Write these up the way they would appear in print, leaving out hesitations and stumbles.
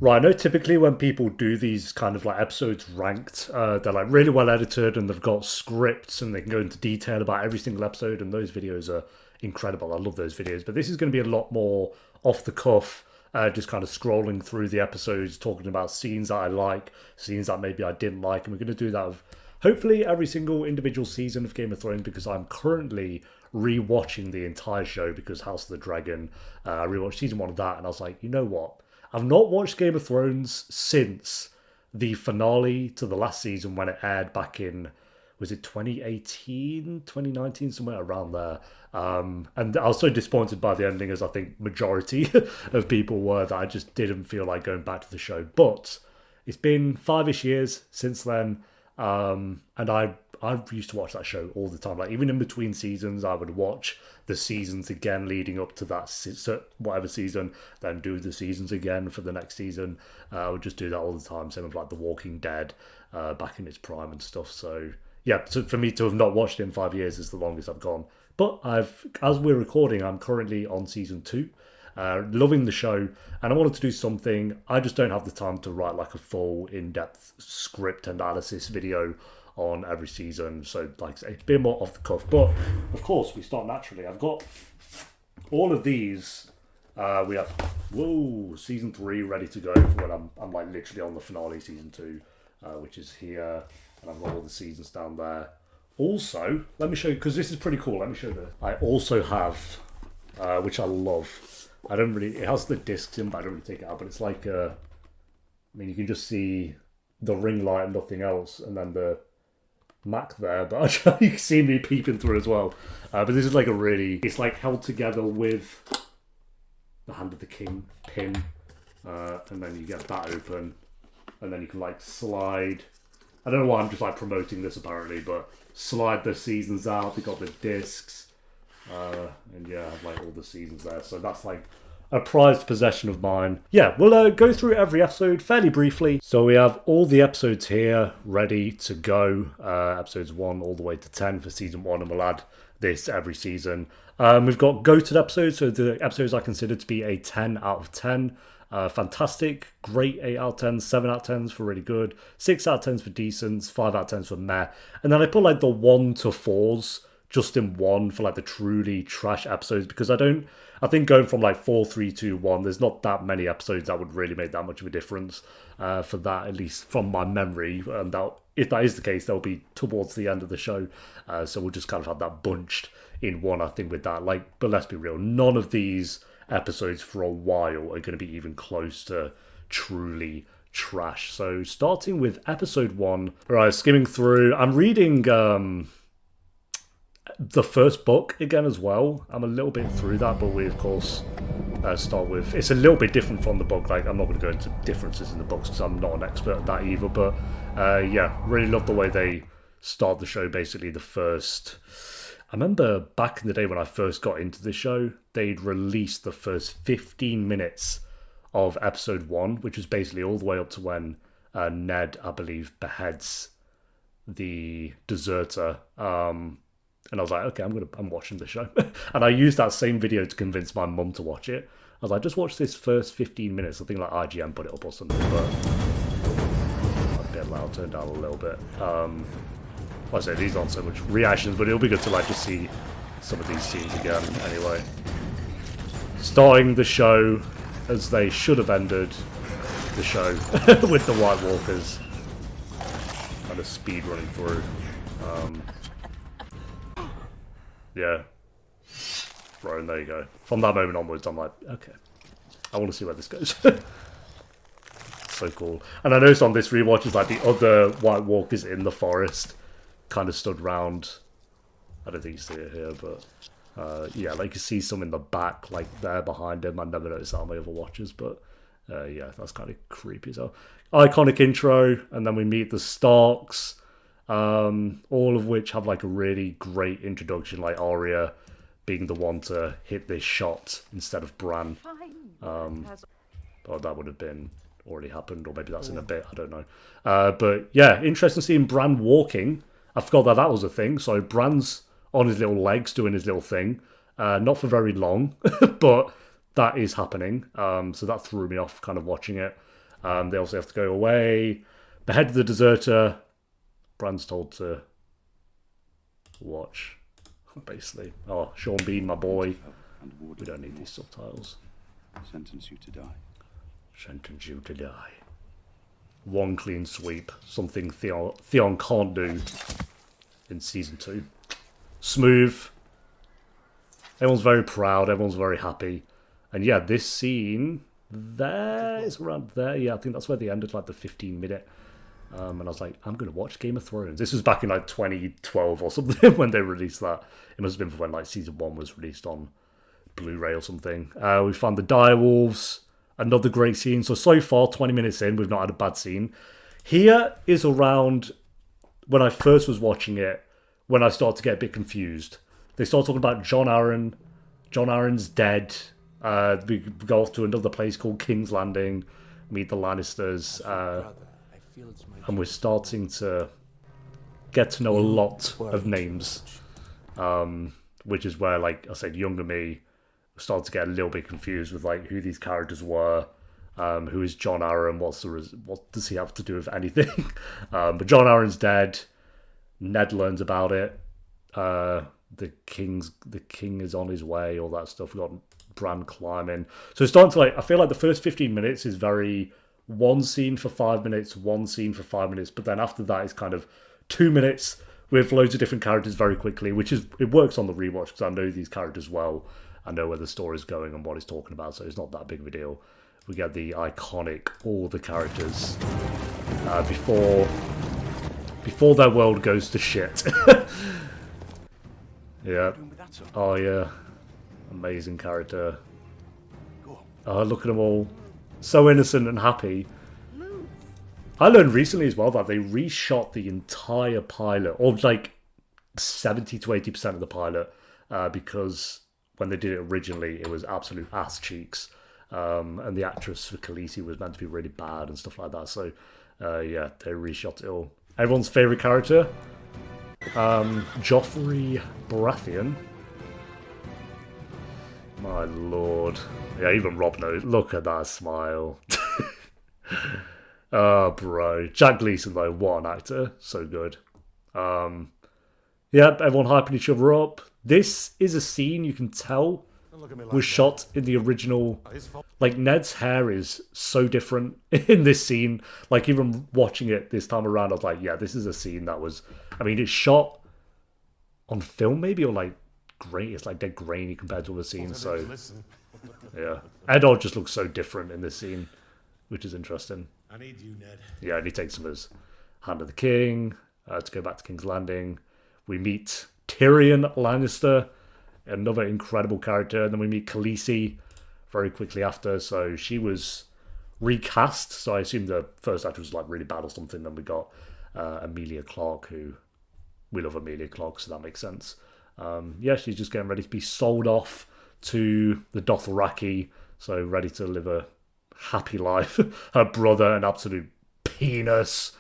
Right, I know typically when people do these kind of like episodes ranked, they're like really well edited and they've got scripts and they can go into detail about every single episode, and those videos are incredible. I love those videos. But this is going to be a lot more off the cuff, just kind of scrolling through the episodes, talking about scenes that I like, scenes that maybe I didn't like, and we're going to do that with hopefully every single individual season of Game of Thrones because I'm currently rewatching the entire show because House of the Dragon. I rewatched season one of that, and I was like, you know what? I've not watched Game of Thrones since the finale to the last season when it aired back in, was it 2018, 2019, somewhere around there. And I was so disappointed by the ending, as I think majority of people were, that I just didn't feel like going back to the show. But it's been 5-ish years since then, and I used to watch that show all the time. Like even in between seasons, I would watch the seasons again leading up to that whatever season, then do the seasons again for the next season. I would just do that all the time. Same with like The Walking Dead, back in its prime and stuff. So yeah, so for me to have not watched it in 5 years is the longest I've gone. But as we're recording, I'm currently on season two. Loving the show, and I wanted to do something. I just don't have the time to write like a full in-depth script analysis video on every season, so like I say, a bit more off the cuff. But of course, we start naturally. I've got all of these. We have season 3 ready to go for when I'm like literally on the finale season 2, which is here, and I've got all the seasons down there. Also, let me show you because this is pretty cool. Let me show you this. I also have, which I love. I don't really. It has the discs in, but I don't really take it out. But it's like, I mean, you can just see the ring light and nothing else, and then the Mac there. But you can see me peeping through as well. But this is like a really. It's like held together with the Hand of the King pin, and then you get that open, and then you can like slide. I don't know why I'm just like promoting this apparently, but slide the seasons out. They got the discs. And yeah, I have like all the seasons there, so that's like a prized possession of mine. Yeah, we'll go through every episode fairly briefly. So we have all the episodes here ready to go, episodes 1 all the way to 10 for season 1, and we'll add this every season. We've got goated episodes, so the episodes I consider to be a 10 out of 10. Fantastic, great 8 out of 10, 7 out of 10s for really good, 6 out of 10s for decent, 5 out of 10s for meh. And then I put like the 1 to 4s just in one for like the truly trash episodes, because I think going from like 4, 3, 2, 1, there's not that many episodes that would really make that much of a difference for that, at least from my memory. And that, if that is the case, they'll be towards the end of the show, so we'll just kind of have that bunched in one, I think, with that. Like, but let's be real, none of these episodes for a while are going to be even close to truly trash. So starting with episode 1, right, skimming through, I'm reading the first book again as well. I'm a little bit through that, but we of course start with, it's a little bit different from the book. Like, I'm not going to go into differences in the books because I'm not an expert at that either, but yeah, really love the way they start the show. Basically the first, I remember back in the day when I first got into the show, they'd released the first 15 minutes of episode 1, which was basically all the way up to when Ned, I believe, beheads the deserter. And I was like, okay, I'm watching the show. And I used that same video to convince my mum to watch it. I was like, just watch this first 15 minutes. I think like IGN put it up or something, but a bit loud, turned down a little bit. Like I say, these aren't so much reactions, but it'll be good to like just see some of these scenes again anyway. Starting the show as they should have ended the show with the White Walkers kind of speed running through. Yeah. Right, and there you go. From that moment onwards, I'm like, okay, I want to see where this goes. So cool. And I noticed on this rewatch is like the other White Walkers in the forest kind of stood round. I don't think you see it here, but yeah, like you see some in the back, like there behind him. I never noticed that on my other watches, but yeah, that's kind of creepy. So iconic intro, and then we meet the Starks. All of which have like a really great introduction, like Arya being the one to hit this shot instead of Bran. Oh, that would have been already happened, or maybe that's in a bit, I don't know. But yeah, interesting seeing Bran walking. I forgot that that was a thing. So Bran's on his little legs doing his little thing. Not for very long, but that is happening. So that threw me off kind of watching it. They also have to go away, behead the deserter. Bran's told to watch, basically. Oh, Sean Bean, my boy. We don't need these subtitles. Sentence you to die. Sentence you to die. One clean sweep. Something Theon can't do in season 2. Smooth. Everyone's very proud. Everyone's very happy. And yeah, this scene there is around there. Yeah, I think that's where they ended, like the 15-minute. And I was like, I'm going to watch Game of Thrones. This was back in like 2012 or something when they released that. It must have been when like season 1 was released on Blu-ray or something. We found the direwolves. Another great scene. So far, 20 minutes in, we've not had a bad scene. Here is around when I first was watching it, when I started to get a bit confused. They start talking about Jon Arryn. Jon Arryn's dead. We go off to another place called King's Landing, meet the Lannisters, and we're starting to get to know a lot of names, which is where, like I said, younger me started to get a little bit confused with like who these characters were. Who is Jon Arryn? What does he have to do with anything? But Jon Arryn's dead. Ned learns about it. The king is on his way. All that stuff. We got Bran climbing. So it's starting to like. I feel like the first 15 minutes is very one scene for 5 minutes, one scene for 5 minutes. But then after that, it's kind of 2 minutes with loads of different characters very quickly, which is it works on the rewatch because I know these characters well. I know where the story's going and what it's talking about, so it's not that big of a deal. We get the iconic, all the characters before their world goes to shit. Yeah. Oh yeah. Amazing character. Oh, look at them all. So innocent and happy. I learned recently as well that they reshot the entire pilot, or like 70 to 80% of the pilot, because when they did it originally, it was absolute ass cheeks. And the actress for Khaleesi was meant to be really bad and stuff like that. So, yeah, they reshot it all. Everyone's favourite character, Joffrey Baratheon. My lord. Yeah, even Rob knows. Look at that smile. Oh, bro. Jack Gleeson, though, what an actor. So good. Yep, everyone hyping each other up. This is a scene you can tell was shot in the original. Like, Ned's hair is so different in this scene. Like, even watching it this time around, I was like, yeah, this is a scene that was... I mean, it's shot on film, maybe, or, like, grain. It's, like, dead grainy compared to other scenes, so... Yeah. Eddard just looks so different in this scene, which is interesting. I need you, Ned. Yeah, and he takes him as Hand of the King to go back to King's Landing. We meet Tyrion Lannister, another incredible character. And then we meet Khaleesi very quickly after. So she was recast. So I assume the first actor was like really bad or something. Then we got Emilia Clarke, who we love Emilia Clarke, so that makes sense. Yeah, she's just getting ready to be sold off to the Dothraki. So ready to live a happy life. Her brother, an absolute penis.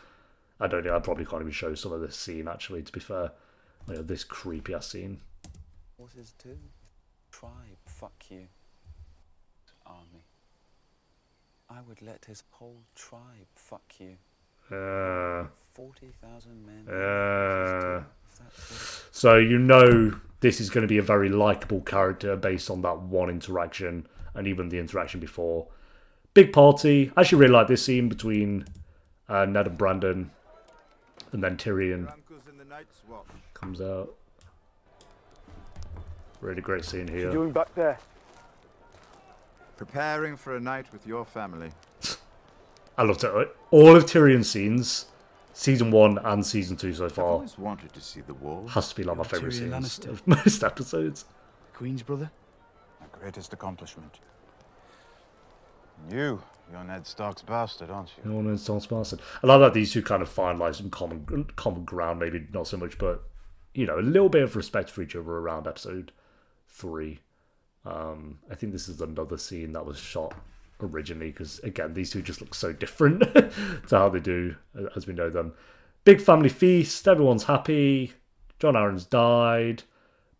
I don't know, I probably can't even show some of this scene, actually, to be fair. You know, this creepy ass scene. Horses too. Tribe, fuck you. Army. I would let his whole tribe fuck you. 40,000 men. So you know this is going to be a very likable character based on that one interaction and even the interaction before. Big party. I actually really like this scene between Ned and Brandon, and then Tyrion comes out. Really great scene here. What are you doing back there? Preparing for a night with your family. I loved it. All of Tyrion's scenes, season 1 and season 2 so I've far, always wanted to see the wall. has to be like my favourite Tyrion scenes Lannister. of most episodes. Queen's brother? My greatest accomplishment. You're Ned Stark's bastard, aren't you? No one knows Tom Sparson. I love that these two kind of find like some common ground, maybe not so much, but you know, a little bit of respect for each other around episode 3. I think this is another scene that was shot originally because again, these two just look so different to how they do as we know them. Big family feast, everyone's happy. Jon Arryn's died.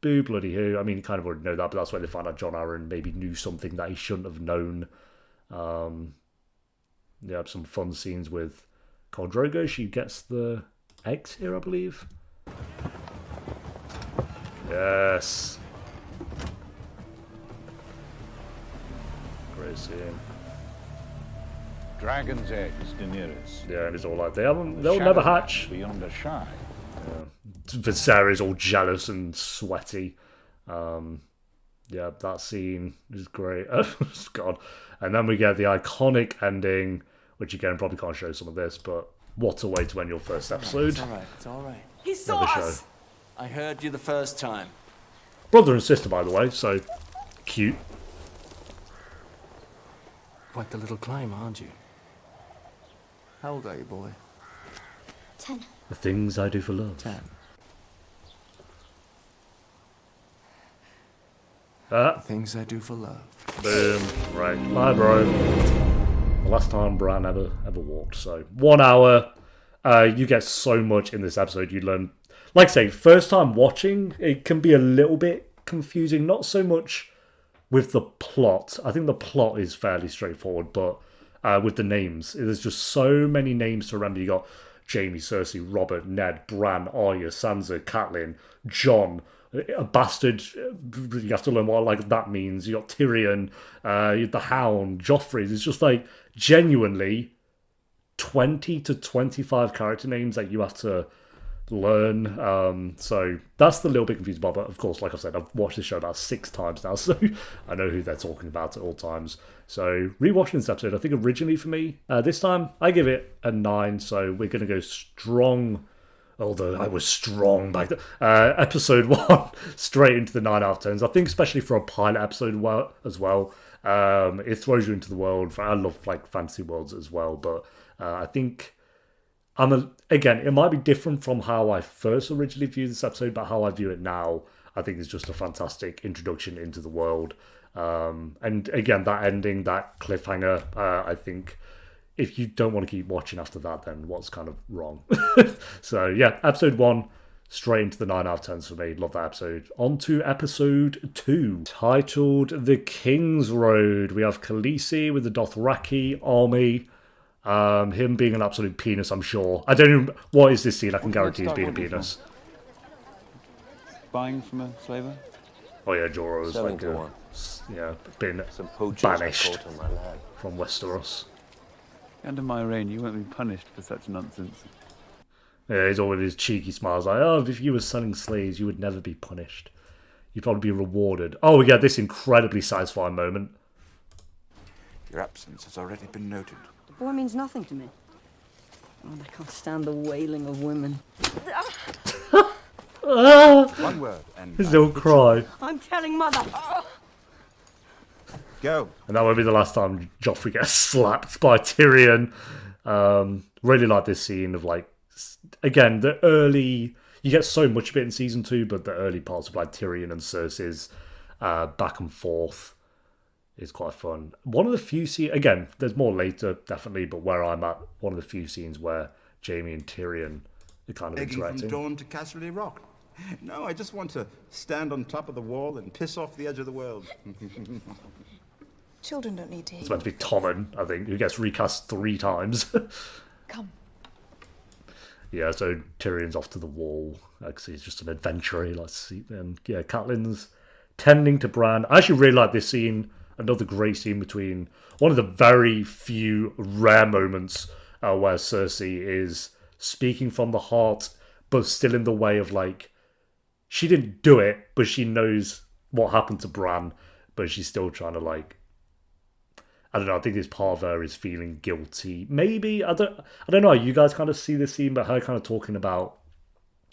Boo bloody who. I mean, you kind of already know that, but that's where they find out Jon Arryn maybe knew something that he shouldn't have known. yeah, some fun scenes with Khal Drogo. She gets the eggs here, I believe. Yes. Great scene. Dragon's eggs, Daenerys. Yeah, and it's all like they'll never hatch. Beyond a shy. Viserys all jealous and sweaty. Yeah, that scene is great. God. And then we get the iconic ending, which again probably can't show some of this, but what a way to end your first episode. It's alright, it's alright. He saw Never us! show. I heard you the first time. Brother and sister, by the way, so cute. Quite the little climb, aren't you? How old are you, boy? 10. The things I do for love. 10. Things I do for love. Boom. Right. Bye, bro. The last time Bran ever walked. So 1 hour. You get so much in this episode. You learn, like I say, first time watching, it can be a little bit confusing. Not so much with the plot. I think the plot is fairly straightforward, but with the names, there's just so many names to remember. You got Jaime, Cersei, Robert, Ned, Bran, Arya, Sansa, Catelyn, Jon. A bastard, you have to learn what like that means. You got Tyrion, the Hound, Joffrey. It's just like genuinely 20 to 25 character names that you have to learn. So that's the little bit confusing part. But of course, like I said, I've watched this show about 6 times now, so I know who they're talking about at all times. So rewatching this episode, I think originally for me, this time I give it a 9. So we're gonna go strong. Although I was strong back then. Episode 1, straight into the 9 out of 10s. I think especially for a pilot episode as well. It throws you into the world. I love like fantasy worlds as well. But I think, again, it might be different from how I first originally viewed this episode, but how I view it now, I think it's just a fantastic introduction into the world. And again, that ending, that cliffhanger, I think, if you don't want to keep watching after that, then what's kind of wrong? So yeah, episode 1, straight into the 9 out of 10s for me. Love that episode. On to episode 2, titled The King's Road. We have Khaleesi with the Dothraki army. Him being an absolute penis, I'm sure. I don't know, what is this scene? I can guarantee he's being a penis. Buying from a slaver? Oh yeah, Jorah's Selling like to one. yeah, been Some poachers banished caught on my land. from Westeros. Under my reign, you won't be punished for such nonsense. Yeah, he's always his cheeky smiles like, oh, if you were selling slaves, you would never be punished. You'd probably be rewarded. Oh, we get this incredibly satisfying moment. Your absence has already been noted. The boy means nothing to me. Oh, I can't stand the wailing of women. One word, and His little cry. I'm telling Mother. go. And that won't be the last time Joffrey gets slapped by Tyrion. Really like this scene of like, again, the early, you get so much of it in season 2, but the early parts of like Tyrion and Cersei's back and forth is quite fun. One of the few scenes, again, there's more later, definitely, but where I'm at, one of the few scenes where Jaime and Tyrion are kind of Begging from interacting. dawn to Casterly Rock. No, I just want to stand on top of the wall and piss off the edge of the world. Children don't need to hear. It's meant to be Tommen, I think, who gets recast 3 times. Come. Yeah, so Tyrion's off to the wall. Like, he's just an adventurer. And yeah, Catelyn's tending to Bran. I actually really like this scene. Another great scene between one of the very few rare moments where Cersei is speaking from the heart, but still in the way of like, she didn't do it, but she knows what happened to Bran, but she's still trying to like, I don't know, I think this part of her is feeling guilty. Maybe, I don't know, you guys kind of see this scene, but her kind of talking about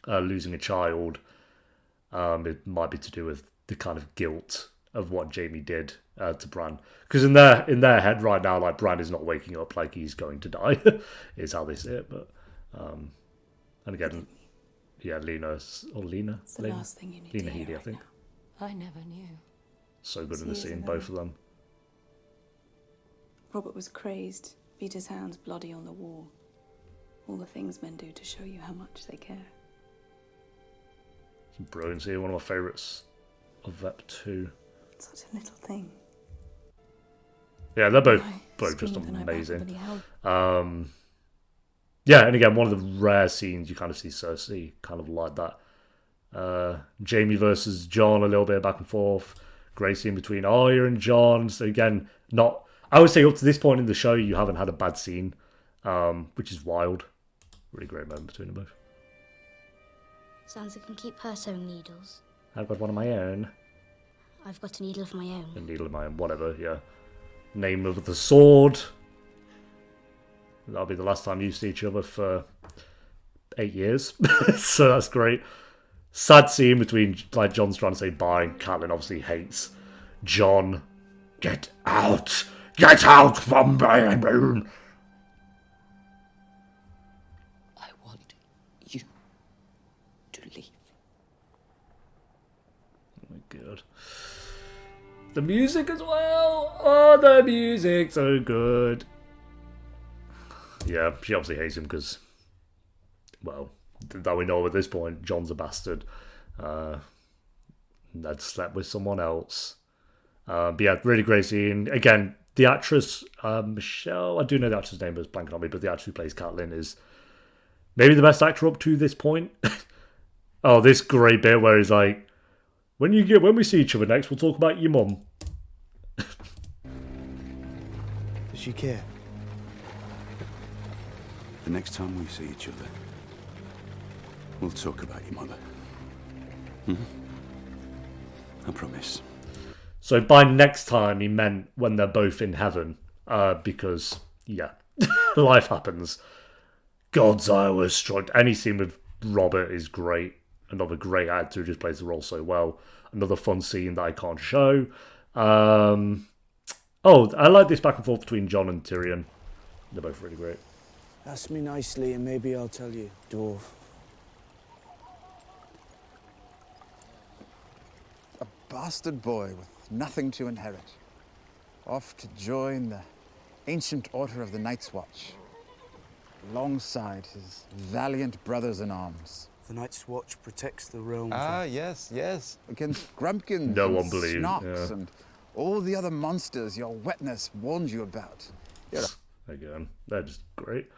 losing a child, it might be to do with the kind of guilt of what Jaime did to Bran. Because in their head right now, like, Bran is not waking up like he's going to die, is how they say it. But, and again, yeah, Lena, It's the last thing you need Lena to hear Headey, I right think. now. I never knew. So good in the Years scene, ago. both of them. Robert was crazed, beat his hands bloody on the wall. All the things men do to show you how much they care. Brilliant scene, one of my favourites of Ep 2. Such a little thing. Yeah, they're both I just screamed the night back amazing. when he held Yeah, and again, one of the rare scenes you kind of see Cersei kind of like that. Jamie versus Jon, a little bit of back and forth. Great scene between Arya and Jon. So again, I would say up to this point in the show, you haven't had a bad scene, which is wild. Really great moment between them both. Sansa can keep her sewing needles. I've got one of my own. I've got a needle of my own. A needle of my own, whatever, yeah. Name of the sword. That'll be the last time you see each other for 8 years. So that's great. Sad scene between, like, Jon's trying to say bye, and Catelyn obviously hates Jon. Get out! Get out from my room! I want you to leave. Oh my god. The music as well! Oh, the music, so good. Yeah, she obviously hates him because, well, that we know at this point, Jon's a bastard. Ned slept with someone else. But yeah, really great scene. Again, the actress, Michelle, I do know the actress' name, but it's blanking on me, but the actress who plays Catelyn is maybe the best actor up to this point. Oh, this great bit where he's like, when we see each other next, we'll talk about your mum. Does she care? The next time we see each other, we'll talk about your mother. I promise. So by next time, he meant when they're both in heaven, because, yeah, life happens. God's eye was struck. Any scene with Robert is great. Another great actor who just plays the role so well. Another fun scene that I can't show. Oh, I like this back and forth between Jon and Tyrion. They're both really great. Ask me nicely and maybe I'll tell you, dwarf. A bastard boy with nothing to inherit. Off to join the ancient order of the Night's Watch. Alongside his valiant brothers in arms. The Night's Watch protects the realm. Yes. Against grumpkins No and one believes, snarks yeah. and all the other monsters your wetness warned you about. Again, they're just great.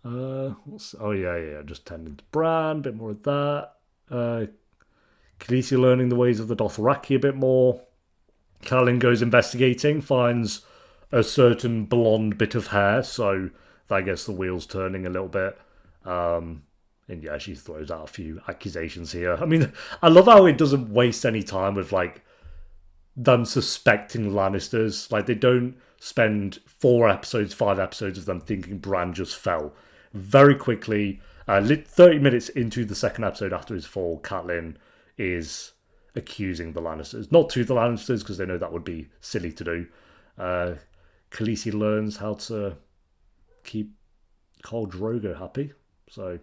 Oh yeah, just tending to Bran, a bit more of that. Khaleesi learning the ways of the Dothraki a bit more. Catelyn goes investigating, finds a certain blonde bit of hair, so that gets the wheels turning a little bit. And yeah, she throws out a few accusations here. I mean, I love how it doesn't waste any time with, like, them suspecting Lannisters. Like, they don't spend 4 episodes, 5 episodes of them thinking Bran just fell. Very quickly, 30 minutes into the second episode after his fall, Catelyn is accusing the Lannisters. Not to the Lannisters, because they know that would be silly to do. Khaleesi learns how to keep Khal Drogo happy. So,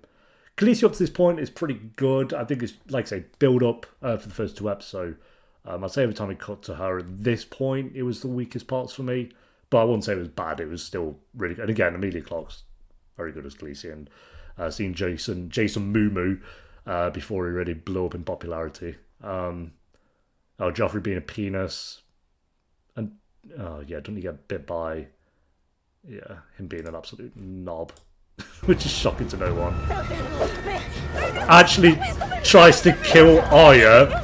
Khaleesi up to this point is pretty good. I think it's, like I say, build up for the first 2 episodes. I'd say every time we cut to her at this point, it was the weakest parts for me. But I wouldn't say it was bad. It was still really good. And again, Emilia Clarke's very good as Khaleesi. And seeing Jason Momoa before he really blew up in popularity. Joffrey being a penis. And, don't you get bit by... Yeah, him being an absolute knob. Which is shocking to no one. Actually tries to kill Arya.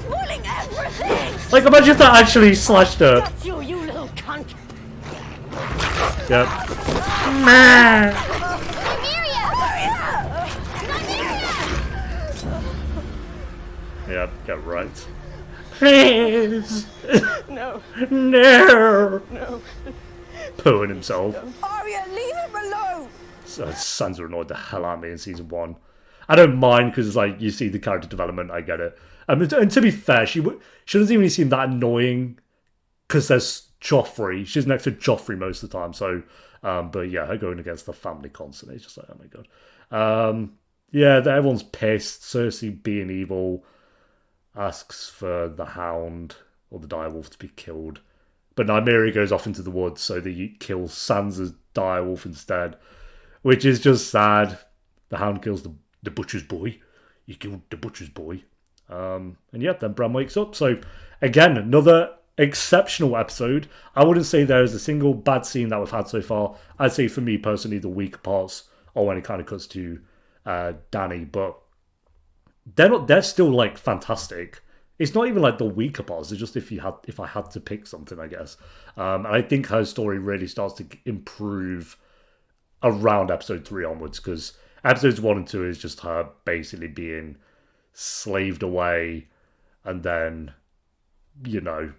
Like, imagine if that actually slashed her. You little cunt! Yep. Yeah, get right. Please! No. No! No. Pooing himself. Arya, leave him alone! Sansa annoyed the hell out of me in season 1. I don't mind because it's like you see the character development. I get it. And to be fair, she doesn't even seem that annoying because there's Joffrey. She's next to Joffrey most of the time. So, but yeah, her going against the family constantly, it's just like, oh my god. Yeah, everyone's pissed. Cersei being evil asks for the Hound or the direwolf to be killed, but Nymeria goes off into the woods so that you kill Sansa's direwolf instead. Which is just sad. The Hound kills the butcher's boy. You killed the butcher's boy. And yeah, then Bran wakes up. So, again, another exceptional episode. I wouldn't say there is a single bad scene that we've had so far. I'd say for me personally, the weaker parts are when it kind of cuts to Danny, but they're still like fantastic. It's not even like the weaker parts. It's just if I had to pick something, I guess. And I think her story really starts to improve around episode 3 onwards, because episodes 1 and 2 is just her basically being slaved away, and then, you know,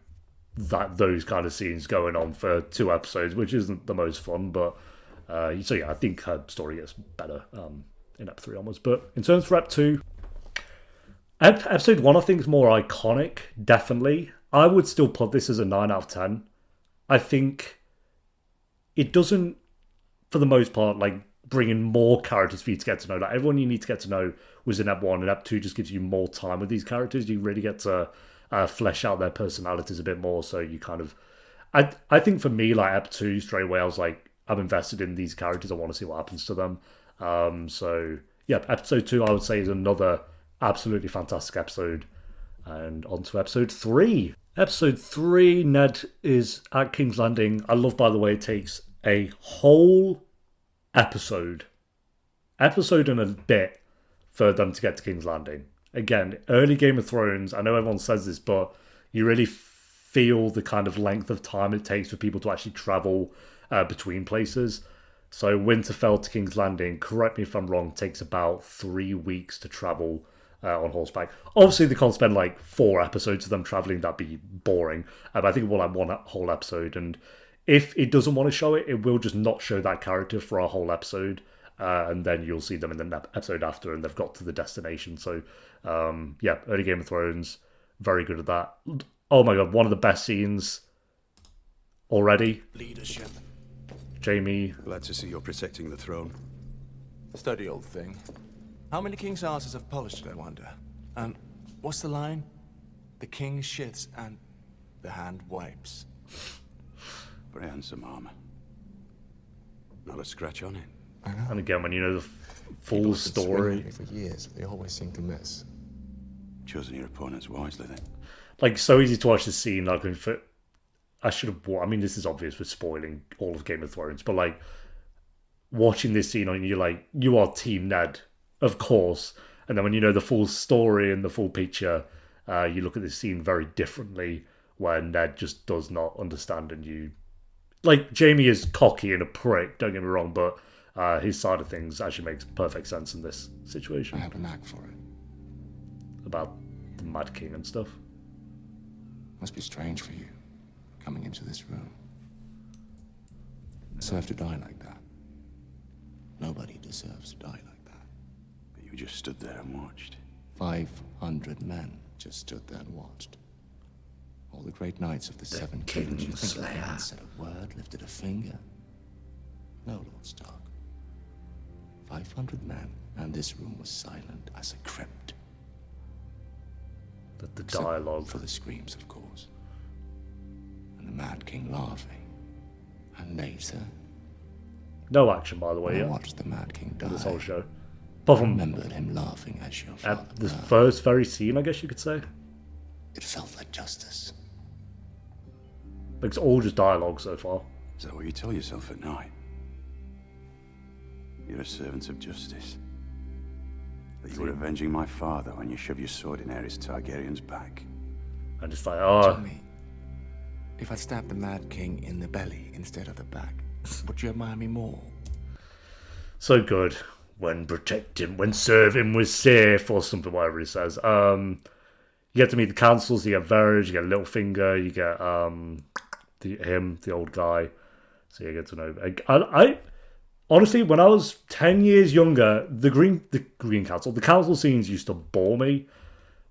those kind of scenes going on for 2 episodes, which isn't the most fun. But so yeah, I think her story gets better in Ep 3 onwards. But in terms of Ep 2, episode 1 I think is more iconic, definitely. I would still put this as a 9 out of 10. I think it doesn't, for the most part, like bring in more characters for you to get to know. Like everyone you need to get to know was in Ep 1, and Ep 2 just gives you more time with these characters. You really get to flesh out their personalities a bit more. So you kind of, I think for me, like Ep 2, straight away I was like, I'm invested in these characters. I want to see what happens to them. So yeah, episode 2 I would say is another absolutely fantastic episode. And on to episode 3. Episode 3, Ned is at King's Landing. I love, by the way, it takes a whole episode and a bit for them to get to King's Landing. Again, early Game of Thrones, I know everyone says this, but you really feel the kind of length of time it takes for people to actually travel between places. So Winterfell to King's Landing, correct me if I'm wrong, takes about 3 weeks to travel on horseback. Obviously, they can't spend like 4 episodes of them traveling. That'd be boring. But I think we'll have 1 whole episode. And if it doesn't want to show it, it will just not show that character for a whole episode. And then you'll see them in the episode after, and they've got to the destination. So, yeah, early Game of Thrones, very good at that. Oh my god, one of the best scenes already. Leadership. Jaime. Glad to see you're protecting the throne. Steady, old thing. How many king's asses have polished it, I wonder? And what's the line? The king shits and the hand wipes. Very handsome armor. Not a scratch on it. And again, when you know the full story. For years, they always seem to miss. Choosing your opponents wisely, then. Like, so easy to watch the scene. Like, I should have. I mean, this is obvious for spoiling all of Game of Thrones, but like watching this scene, and you're like, you are Team Ned, of course. And then when you know the full story and the full picture, you look at this scene very differently, where Ned just does not understand, and you like Jaime is cocky and a prick. Don't get me wrong, but his side of things actually makes perfect sense in this situation. I have a knack for it. About the Mad King and stuff. Must be strange for you, coming into this room. Deserve to die like that. Nobody deserves to die like that. But you just stood there and watched. 500 men just stood there and watched. All the great knights of the Seven Kings. You think they hadn't said a word, lifted a finger? No, Lord Stark. 500 men, and this room was silent as a crypt. The dialogue. For the screams, of course. And the Mad King laughing. And later... No action, by the way, yeah. I watched the Mad King die. This whole show. Apart from remembered him laughing as your father. At the first very scene, I guess you could say. It felt like justice. It's all just dialogue so far. Is that what you tell yourself at night? You're a servant of justice. That you were avenging my father when you shoved your sword in Aerys Targaryen's back. And it's like, oh... Tell me, if I stabbed the Mad King in the belly instead of the back, would you admire me more? So good. When protecting, when serving was safe, or something, whatever he says. You get to meet the councils, you get Varys, you get Littlefinger, you get the old guy. So you get to know... I honestly, when I was 10 years younger, the Green Council, the council scenes used to bore me,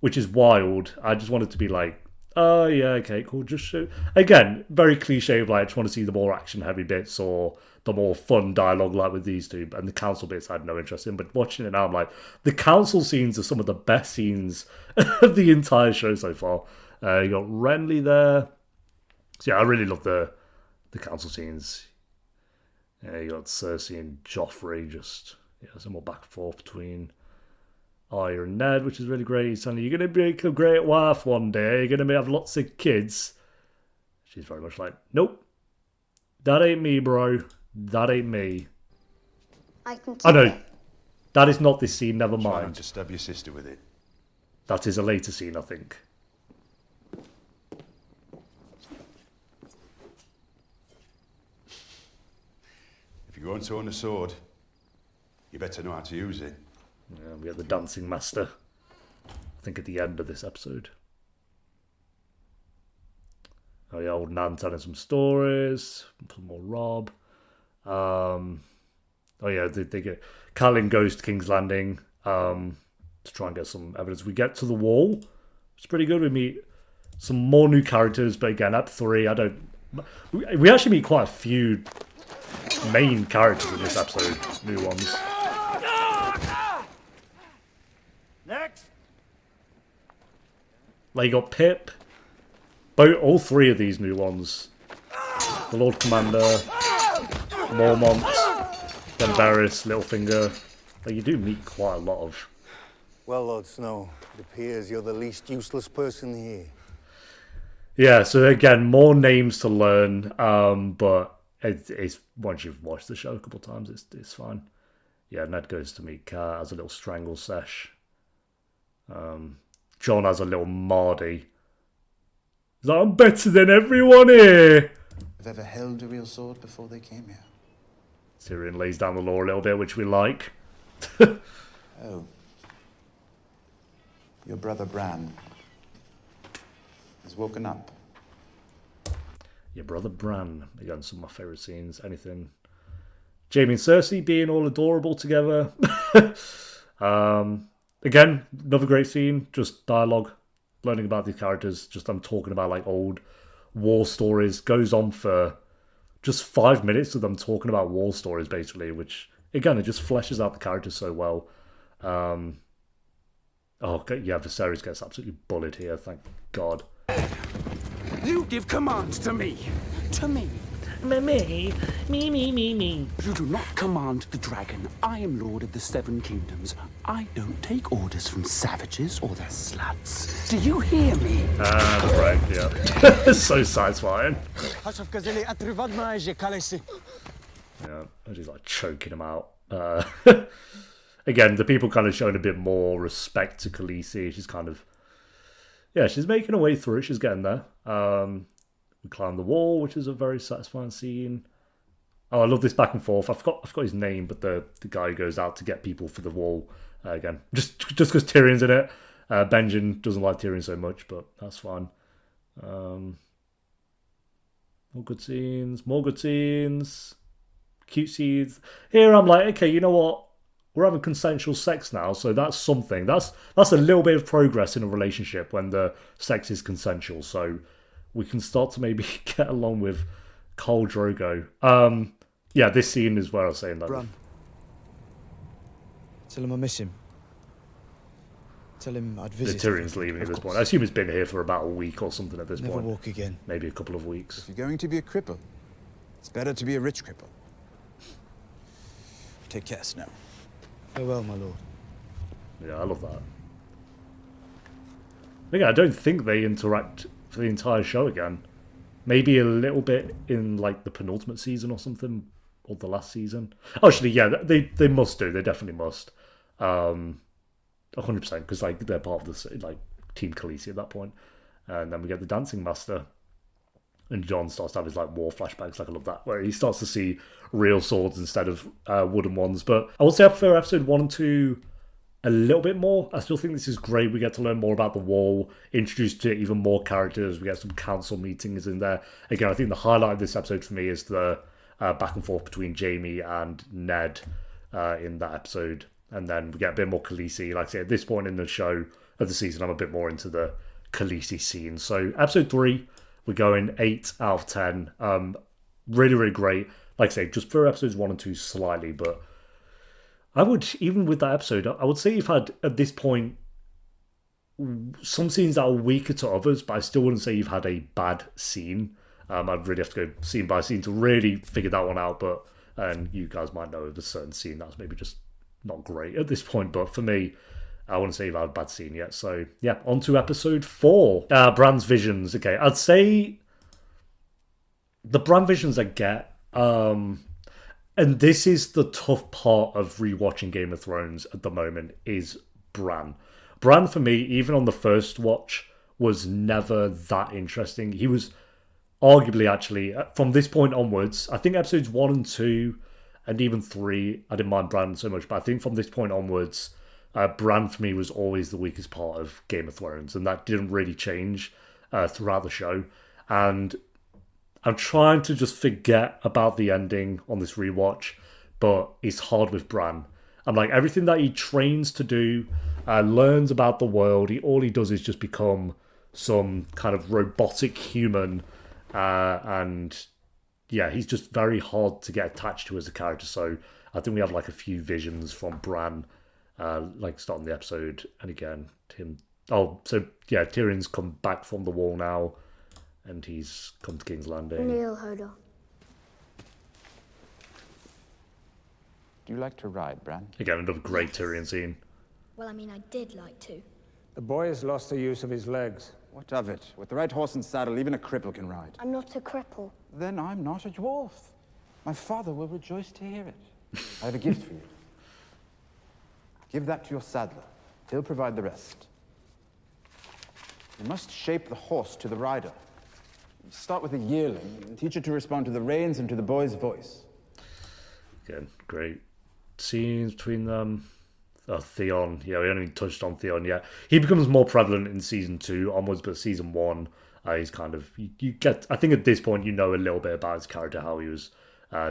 which is wild. I just wanted to be like, oh yeah, okay, cool, just shoot. Again, very cliche, like I just want to see the more action-heavy bits or the more fun dialogue like with these two, and the council bits I had no interest in, but watching it now, I'm like, the council scenes are some of the best scenes of the entire show so far. You got Renly there. So yeah, I really love the council scenes. Yeah, you got Cersei and Joffrey, just some more back and forth between Arya and Ned, which is really great. He's telling you, you're going to be a great wife one day, you're going to have lots of kids. She's very much like, nope, that ain't me, bro. That ain't me. I can keep Oh no, it. that is not this scene. Never Try not mind. to stab your sister with it. That is a later scene, I think. If you're going to own a sword, you better know how to use it. Yeah, we get the dancing master. I think at the end of this episode. Oh yeah, old Nan telling some stories. Some more Rob. Oh yeah, they get Catelyn goes to King's Landing to try and get some evidence. We get to the wall. It's pretty good. We meet some more new characters, but again, Ep 3, we actually meet quite a few main characters in this episode, new ones. Next. Like you got Pip, all three of these new ones. The Lord Commander, Mormont, then Varys, Littlefinger. Like you do meet quite a lot of. Well, Lord Snow, it appears you're the least useless person here. Yeah, so again, more names to learn, but it's once you've watched the show a couple of times, it's fine. Yeah, Ned goes to meet Kat, has a little strangle sesh. John has a little Mardy. He's like, I'm better than everyone here. I've ever held a real sword before they came here. Tyrion lays down the law a little bit, which we like. Oh. Your brother Bran has woken up. Your brother Bran. Again, some of my favourite scenes. Anything. Jaime and Cersei being all adorable together. Again, another great scene. Just dialogue. Learning about these characters. Just I'm talking about like old war stories. Goes on for just 5 minutes of them talking about war stories, basically. Which, again, it just fleshes out the characters so well. Oh, yeah, Viserys gets absolutely bullied here, thank God. You give commands to me. To me. Me. You do not command the dragon. I am Lord of the Seven Kingdoms. I don't take orders from savages or their sluts. Do you hear me? Right, yeah. It's so satisfying. Yeah, and she's like choking him out. Again, the people kind of showing a bit more respect to Khaleesi. She's kind of, yeah, she's making her way through it. She's getting there. We climb the wall, which is a very satisfying scene. Oh, I love this back and forth. I forgot his name, but the guy who goes out to get people for the wall. Again, just because Tyrion's in it. Benjen doesn't like Tyrion so much, but that's fine. More good scenes. Cute scenes. Here I'm like, okay, you know what? We're having consensual sex now, so that's something. That's a little bit of progress in a relationship when the sex is consensual. So we can start to maybe get along with Khal Drogo. Yeah, this scene is where I was saying that. Bran. Tell him I miss him. Tell him I'd visit. Tyrion's leaving at this point. I assume he's been here for about a week or something at this point. Never walk again. Maybe a couple of weeks. If you're going to be a cripple, it's better to be a rich cripple. Take care, Snow. Farewell, my lord. Yeah, I love that. Again, I don't think they interact for the entire show again. Maybe a little bit in like the penultimate season or something, or the last season. Actually, yeah, they must do. They definitely must. 100%, because like they're part of the like Team Khaleesi at that point. And then we get the Dancing Master, and Jon starts to have his like war flashbacks. Like I love that, where he starts to see real swords instead of wooden ones. But I will say I prefer episode 1 and 2 a little bit more. I still think this is great. We get to learn more about the wall, introduced to even more characters. We get some council meetings in there. Again, I think the highlight of this episode for me is the back and forth between Jaime and Ned in that episode. And then we get a bit more Khaleesi. Like I say, at this point in the show, of the season, I'm a bit more into the Khaleesi scene. So episode 3, we're going 8 out of 10. Really, really great. Like I say, just for episodes 1 and 2 slightly, but I would, even with that episode, I would say you've had, at this point, some scenes that are weaker to others, but I still wouldn't say you've had a bad scene. I'd really have to go scene by scene to really figure that one out, but and you guys might know of a certain scene that's maybe just not great at this point, but for me, I wouldn't say you've had a bad scene yet. So, yeah, on to episode 4. Bran's visions. Okay, I'd say the Bran visions I get, and this is the tough part of rewatching Game of Thrones at the moment, is Bran. Bran, for me, even on the first watch, was never that interesting. He was arguably, actually, from this point onwards, I think episodes 1 and 2, and even 3, I didn't mind Bran so much, but I think from this point onwards, Bran for me was always the weakest part of Game of Thrones, and that didn't really change throughout the show. And I'm trying to just forget about the ending on this rewatch, but it's hard with Bran. I'm like, everything that he trains to do, learns about the world, all he does is just become some kind of robotic human, and yeah, he's just very hard to get attached to as a character. So I think we have like a few visions from Bran, like starting the episode, and again, him. Oh, so yeah, Tyrion's come back from the wall now, and he's come to King's Landing. Neil Hodor. Do you like to ride, Bran? Again, another great Tyrion scene. Well, I mean, I did like to. The boy has lost the use of his legs. What of it? With the right horse and saddle, even a cripple can ride. I'm not a cripple. Then I'm not a dwarf. My father will rejoice to hear it. I have a gift for you. Give that to your saddler. He'll provide the rest. You must shape the horse to the rider. Start with a yearling and teach it to respond to the reins and to the boy's voice. Again, great scenes between them. Theon, yeah, we haven't even touched on Theon yet. He becomes more prevalent in season 2 onwards, but season 1, he's kind of, you get, I think at this point you know a little bit about his character, how he was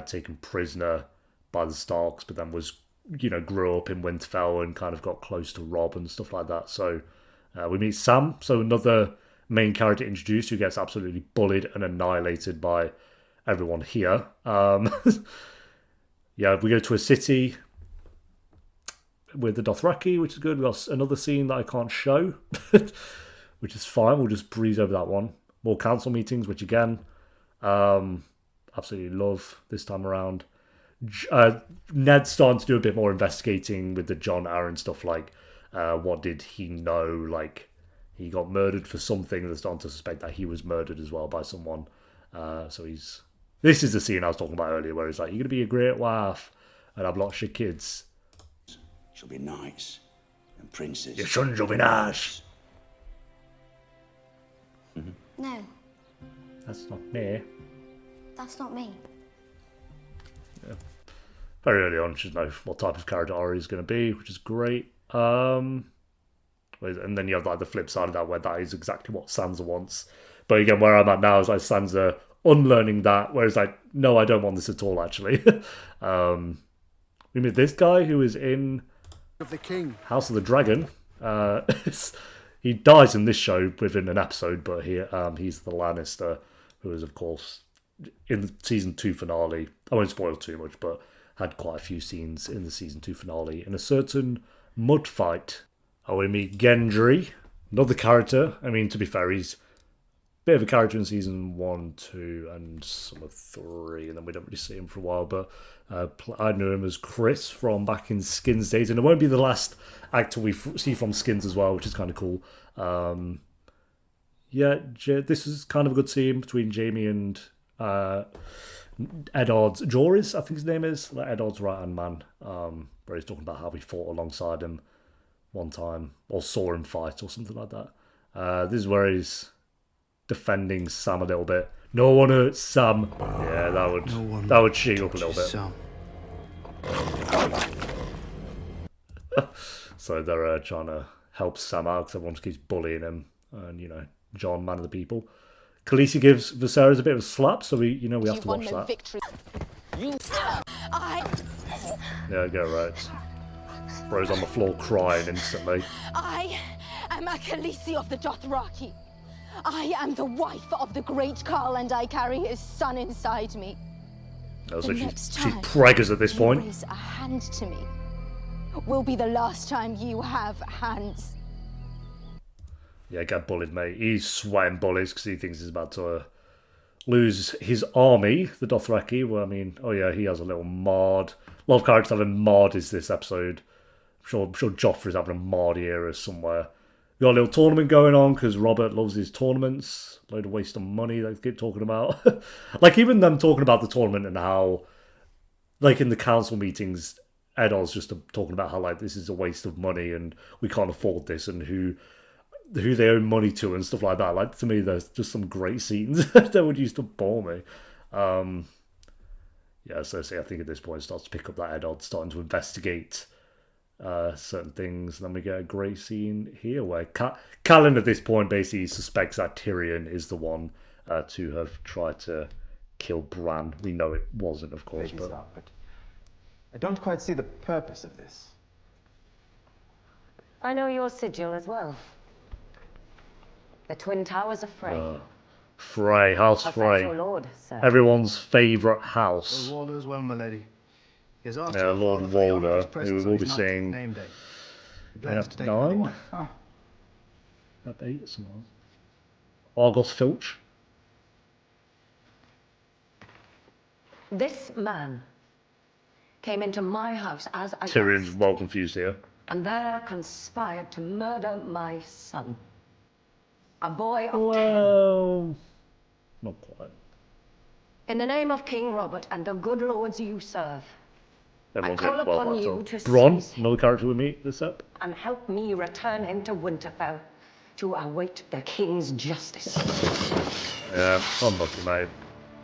taken prisoner by the Starks, but then was, you know, grew up in Winterfell and kind of got close to Robb and stuff like that. So we meet Sam, so another main character introduced who gets absolutely bullied and annihilated by everyone here. Yeah, we go to a city with the Dothraki, which is good. We've got another scene that I can't show, which is fine. We'll just breeze over that one. More council meetings, which again, absolutely love this time around. Ned's starting to do a bit more investigating with the Jon Arryn stuff, like what did he know? Like, he got murdered for something. They're starting to suspect that he was murdered as well by someone. So he's... This is the scene I was talking about earlier, where he's like, you're going to be a great wife and have lots of kids. She'll be nice. And princes. Your sons will be nice. No, That's not me. that's not me. Yeah. Very early on, she knows what type of character Arya is going to be, which is great. And then you have like the flip side of that, where that is exactly what Sansa wants. But again, where I'm at now is like Sansa unlearning that, whereas like, no, I don't want this at all, actually. We meet this guy who is in Of the king. House of the Dragon. He dies in this show within an episode, but he's the Lannister, who is, of course, in the season 2 finale. I won't spoil too much, but had quite a few scenes in the season 2 finale in a certain mud fight. We meet Gendry, another character. I mean, to be fair, he's a bit of a character in season 1, 2, and some of 3, and then we don't really see him for a while, but I knew him as Chris from back in Skins days, and it won't be the last actor we see from Skins as well, which is kind of cool. Yeah, this is kind of a good scene between Jaime and Eddard's Joris, I think his name is, like Eddard's right-hand man, where he's talking about how he fought alongside him one time, or saw him fight, or something like that. This is where he's defending Sam a little bit. No one hurts Sam. Yeah, that would shake up a little bit. So they're trying to help Sam out because everyone keeps bullying him, and you know, Jon, man of the people. Khaleesi gives Viserys a bit of a slap, so we have to watch that. Victory. Yeah, go right. Bro's on the floor crying instantly. I am a Khaleesi of the Dothraki. I am the wife of the great Khal, and I carry his son inside me. No, so next she's time preggers at this you point. raise a hand to me will be the last time you have hands. Yeah, get bullied, mate. He's sweating bullies because he thinks he's about to lose his army, the Dothraki. Well, I mean, oh yeah, he has a little Mard. A lot of characters having Mard is this episode. I'm sure Joffrey's having a Mard era somewhere. We got a little tournament going on because Robert loves his tournaments. Load of waste of money they keep talking about. Like, even them talking about the tournament and how, like, in the council meetings, Eddard's just talking about how, like, this is a waste of money and we can't afford this, and who they owe money to and stuff like that. Like, to me, there's just some great scenes that would used to bore me. Yeah, so I think at this point it starts to pick up that Eddard starting to investigate certain things, and then we get a great scene here where Catelyn at this point basically suspects that Tyrion is the one to have tried to kill Bran. We know it wasn't, of course, but I don't quite see the purpose of this. I know your sigil as well. The Twin Towers of Frey. Frey, House Our Frey. faithful lord, sir. Everyone's favourite house. Lord Walder as well, my lady. He has asked Yeah, your Lord father for the honour of his Walder, who presence we will on be his seeing. name day. He Yeah, plans to take another 9? one. Oh. At 8, something. Argos Filch. This man came into my house as a Tyrion's guest, well confused here. and there conspired to murder my son. A boy of 10. Not quite. In the name of King Robert and the good lords you serve, Everyone's I call getting well upon backed you up. to Bronn, seize another character we meet this up. and help me return him to Winterfell to await the king's justice. Yeah, unlucky, mate.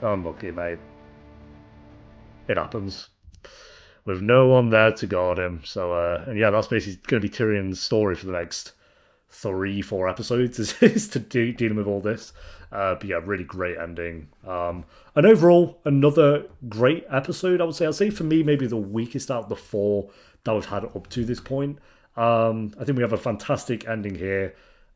Unlucky, mate. It happens. With no one there to guard him. So, and yeah, that's basically going to be Tyrion's story for the next 3-4 episodes, is to dealing with all this. But yeah, really great ending. And overall, another great episode, I would say. I'd say for me, maybe the weakest out of the 4 that we've had up to this point. I think we have a fantastic ending here.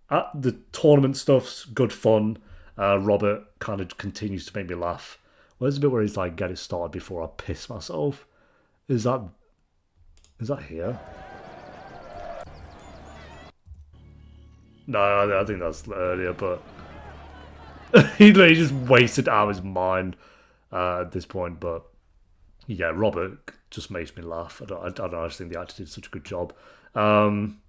The tournament stuff's good fun. Robert kind of continues to make me laugh. Where's the bit where he's like, get it started before I piss myself? Is that here? No, I think that's earlier, but he just wasted out his mind at this point. But yeah, Robert just makes me laugh. I don't know. I just think the actor did such a good job. And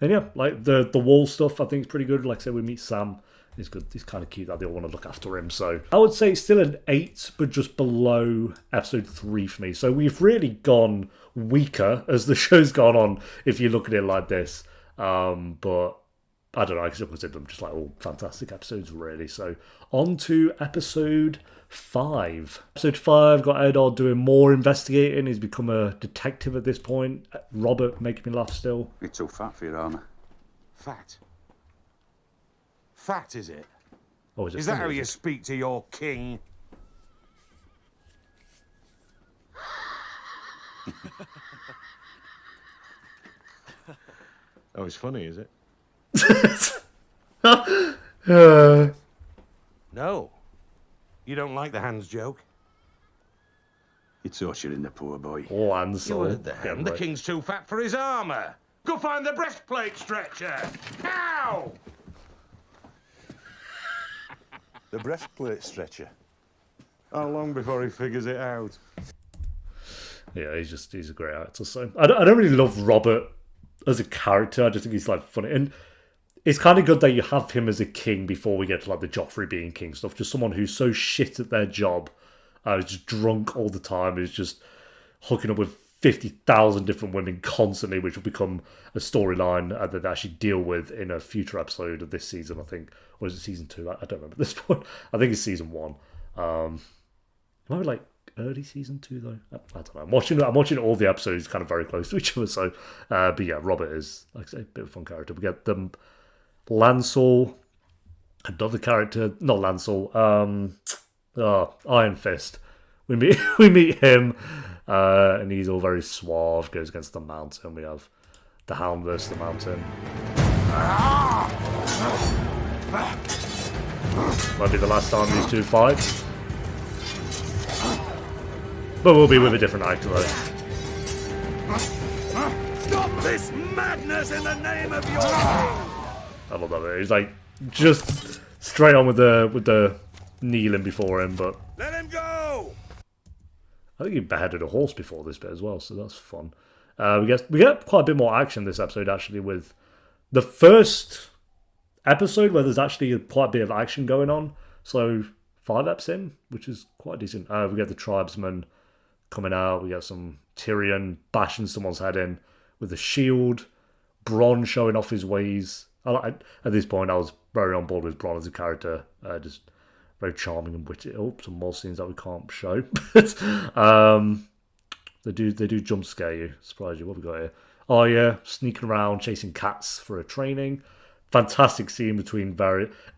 yeah, like the wall stuff, I think is pretty good. Like I said, we meet Sam. It's good. It's kind of cute that they all want to look after him. So I would say it's still an 8, but just below episode 3 for me. So we've really gone weaker as the show's gone on, if you look at it like this. But I don't know, I can still consider them just like all fantastic episodes, really. So on to episode 5. Episode 5 got Eddard doing more investigating. He's become a detective at this point. Robert making me laugh still. You're too fat for your armour. Fat? Fat, is it? Oh, is it Is that funny, how is you it? speak to your king? Oh, it's funny, is it? No. You don't like the hands joke? You're torturing the poor boy. Oh, Ansel. You heard the hand. The king's too fat for his armour. Go find the breastplate stretcher. Now! The breastplate stretcher. How long before he figures it out? Yeah, he's a great actor. So I don't really love Robert as a character. I just think he's like funny, and it's kind of good that you have him as a king before we get to like the Joffrey being king stuff. Just someone who's so shit at their job, is just drunk all the time, is just hooking up with 50,000 different women constantly, which will become a storyline that they actually deal with in a future episode of this season, I think. Or is it season 2? I don't remember at this point. I think it's season 1. Might be like early season 2 though. I don't know. I'm watching all the episodes kind of very close to each other. So, but yeah, Robert is, like I say, a bit of a fun character. We get them, Lancel, another character, not Lancel, Iron Fist. We meet him, and he's all very suave. Goes against the Mountain. We have the Hound versus the Mountain. Might be the last time these two fight. But we'll be with a different actor though. Stop this madness in the name of your... I love that bit. He's like just straight on with the kneeling before him, but let him go. I think he beheaded a horse before this bit as well, so that's fun. We get quite a bit more action this episode actually, with the first episode where there's actually quite a bit of action going on. So 5 eps in, which is quite decent. We get the tribesmen coming out. We get some Tyrion bashing someone's head in with a shield. Bronn showing off his ways. At this point, I was very on board with Bronn as a character. Just very charming and witty. Oh, some more scenes that we can't show. They do jump scare you, surprise you. What have we got here? Oh yeah, sneaking around, chasing cats for a training. Fantastic scene between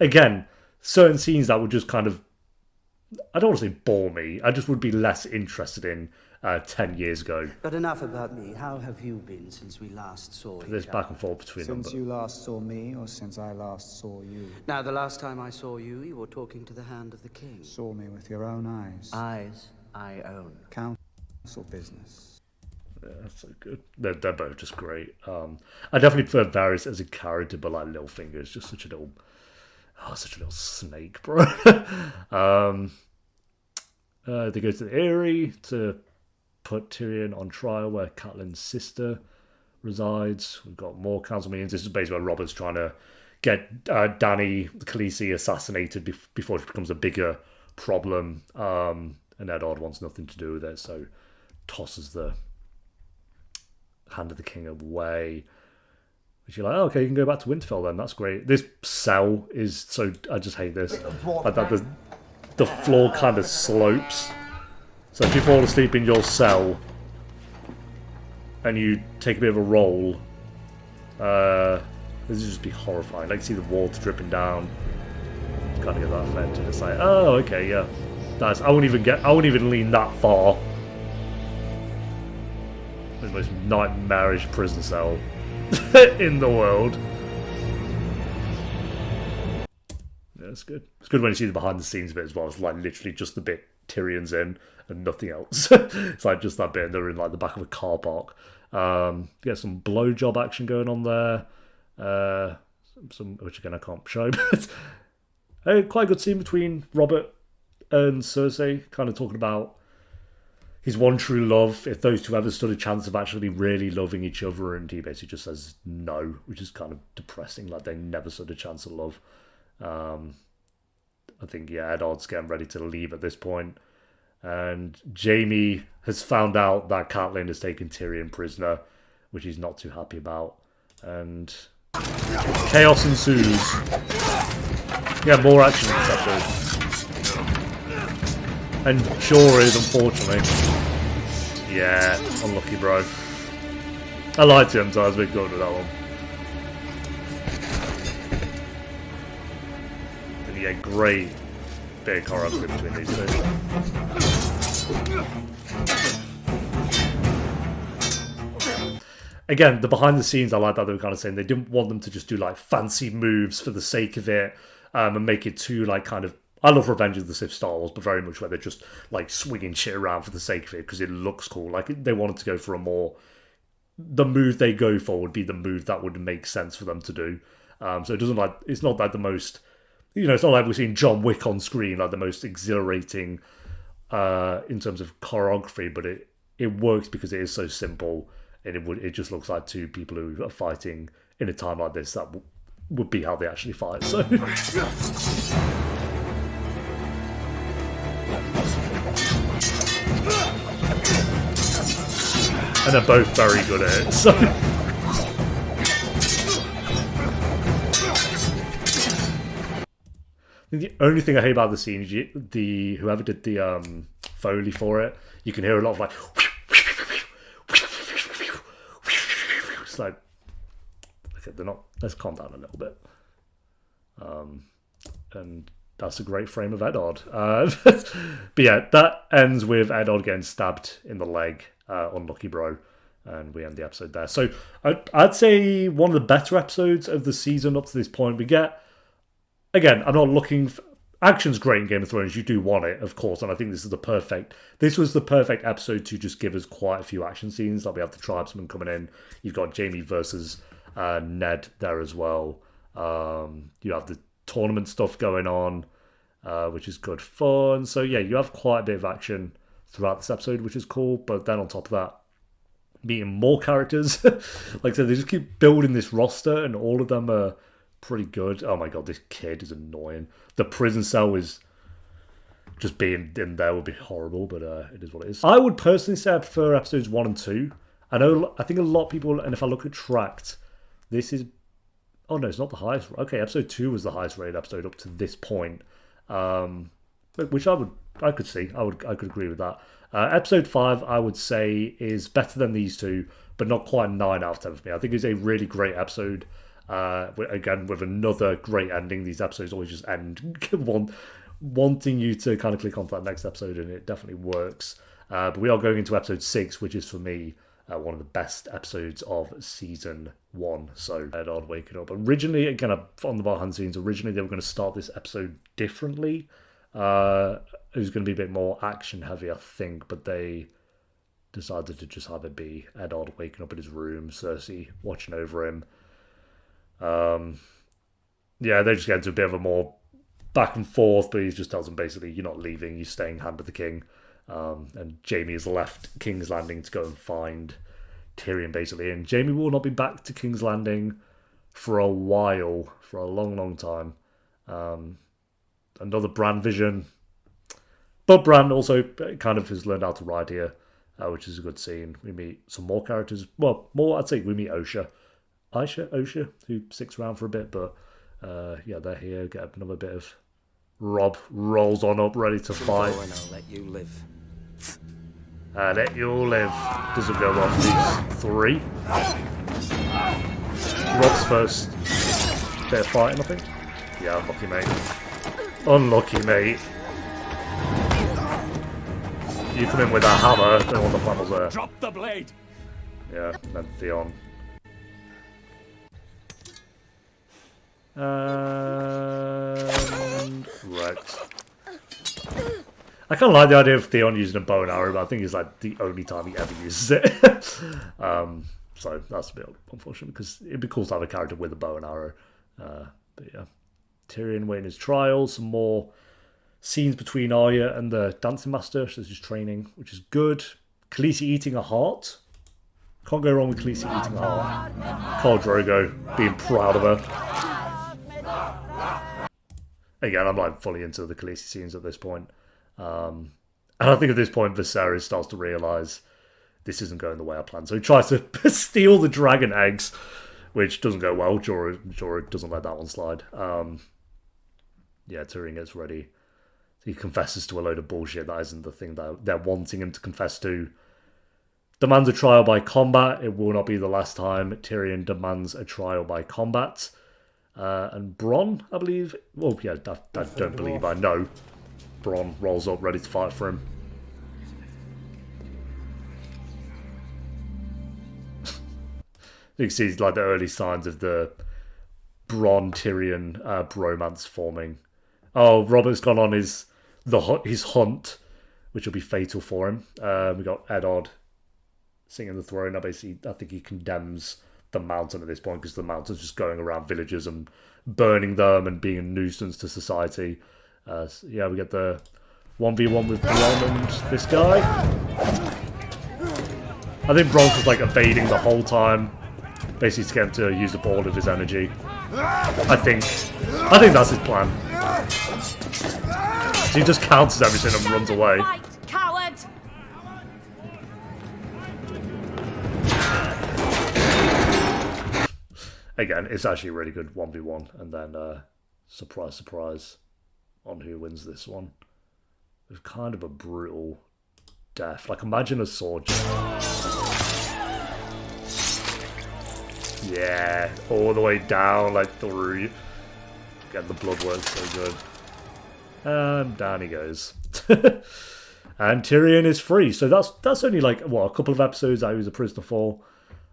again, certain scenes that would just kind of, I don't want to say bore me, I just would be less interested in 10 years ago. But enough about me. How have you been since we last saw you? There's back and forth between them. Since you last saw me, or since I last saw you? Now, the last time I saw you, you were talking to the Hand of the King. Saw me with your own eyes. Eyes I own. Council business. Yeah, that's so good. They're both just great. I definitely prefer Varys as a character, but like Littlefinger is just such a little snake, bro. They go to the Eyrie to put Tyrion on trial where Catelyn's sister resides. We've got more council meetings. This is basically where Robert's trying to get Dany Khaleesi assassinated before she becomes a bigger problem. And Eddard wants nothing to do with it, so tosses the Hand of the King away. Which you're like, oh, okay, you can go back to Winterfell then. That's great. This cell is so... I just hate this. Like that, the floor kind of slopes. So if you fall asleep in your cell and you take a bit of a roll, this would just be horrifying. Like, see the water dripping down. Kind of get that effect. And it's like, oh, okay, yeah. That's, I won't even lean that far. The most nightmarish prison cell in the world. Yeah, it's good. It's good when you see the behind the scenes bit as well. It's like literally just the bit Tyrion's in and nothing else. It's like just that bit, and they're in like the back of a car park. Get some blowjob action going on there. Some which again I can't show, but quite a good scene between Robert and Cersei, kind of talking about his one true love, if those two ever stood a chance of actually really loving each other, and he basically just says no, which is kind of depressing, like they never stood a chance of love. I think, yeah, Eddard's getting ready to leave at this point, and Jaime has found out that Catelyn has taken Tyrion prisoner, which he's not too happy about, and chaos ensues. Yeah, more action in this episode. And sure is, unfortunately. Yeah, unlucky, bro. I liked him, so I was a bit good with that one. And yeah, great bit of choreography between these two. Again, the behind the scenes, I like that they were kind of saying they didn't want them to just do like fancy moves for the sake of it, and make it too like kind of, I love Revenge of the Sith Star Wars, but very much where they're just like swinging shit around for the sake of it because it looks cool. Like they wanted to go for a more, the move they go for would be the move that would make sense for them to do. So it doesn't like, it's not like the most, you know, it's not like we're seeing John Wick on screen, like the most exhilarating in terms of choreography, but it works because it is so simple, and it just looks like two people who are fighting in a time like this. That would be how they actually fight. So. And they're both very good at it, so... The only thing I hate about the scene is whoever did the Foley for it, you can hear a lot of like... It's like... Okay, they're not... Let's calm down a little bit. And that's a great frame of Eddard. But yeah, that ends with Eddard getting stabbed in the leg. Unlucky, bro. And we end the episode there. So I'd say one of the better episodes of the season up to this point. We get, again, I'm not looking for, action's great in Game of Thrones. You do want it, of course, and I think this was the perfect episode to just give us quite a few action scenes. Like we have the tribesmen coming in. You've got Jaime versus Ned there as well. You have the tournament stuff going on, which is good fun. So yeah, you have quite a bit of action throughout this episode, which is cool. But then on top of that, meeting more characters. Like I said, they just keep building this roster, and all of them are pretty good. Oh my god, this kid is annoying. The prison cell is just being in there would be horrible, but it is what it is. I would personally say I prefer episodes 1 and 2. I think a lot of people, and if I look at Tracked, this is... Oh no, it's not the highest. Okay, episode 2 was the highest rated episode up to this point. Which I could see. I could agree with that. Episode 5, I would say, is better than these two, but not quite 9 out of 10 for me. I think it's a really great episode. Again, with another great ending. These episodes always just end wanting you to kind of click on to that next episode, and it definitely works. But we are going into episode 6, which is for me one of the best episodes of season 1. So Eddard waking up. Originally, again, on the behind the scenes, originally they were going to start this episode differently. It was going to be a bit more action heavy, I think, but they decided to just have it be Eddard waking up in his room, Cersei watching over him. Yeah, they just get into a bit of a more back and forth, but he just tells them basically, you're not leaving, you're staying hand of the king. And Jaime has left King's Landing to go and find Tyrion, basically. And Jaime will not be back to King's Landing for a while, for a long, long time. Another Bran vision. But Bran also kind of has learned how to ride here, which is a good scene. We meet some more characters. Well, more, I'd say we meet Osha, who sticks around for a bit, but yeah, they're here. Get another bit of... Robb rolls on up, ready to fight. And I'll let you live. Let you live. Doesn't go well for these 3. Robb's first bit of fighting, I think. Yeah, unlucky, mate. Unlucky, mate. You come in with a hammer, don't want the plan was there. Drop the blade. Yeah, and then Theon. Right. I kind of like the idea of Theon using a bow and arrow, but I think it's like the only time he ever uses it. So that's a bit unfortunate, because it'd be cool to have a character with a bow and arrow. But yeah. Tyrion waiting his trial, some more scenes between Arya and the dancing master, so she's training, which is good. Khaleesi eating a heart. Can't go wrong with Khaleesi eating a heart. Khal Drogo being proud of her. Again, I'm like fully into the Khaleesi scenes at this point. And I think at this point Viserys starts to realise this isn't going the way I planned. So he tries to steal the dragon eggs, which doesn't go well. Jorah doesn't let that one slide. Yeah, Tyrion gets ready. He confesses to a load of bullshit that isn't the thing that they're wanting him to confess to. Demands a trial by combat. It will not be the last time Tyrion demands a trial by combat. And Bronn, I believe... Well, yeah, I don't believe, I know. Bronn rolls up, ready to fight for him. You can see like the early signs of the Bronn-Tyrion bromance forming. Oh, Robert's gone on his hunt, which will be fatal for him. We got Eddard sitting on the throne. I think he condemns the mountain at this point, because the mountain's just going around villages and burning them and being a nuisance to society. So yeah, we get the 1v1 with Bronn and this guy. I think Bronn's just like evading the whole time, basically to get him to use up all of his energy. I think that's his plan. So he just counters everything and runs away. Coward! Again, it's actually a really good 1v1, and then surprise, surprise on who wins this one. It's kind of a brutal death. Like, imagine a sword. Yeah, all the way down, like through. Get the blood works so good. And down he goes. And Tyrion is free. So that's only like, what, a couple of episodes that he was a prisoner for.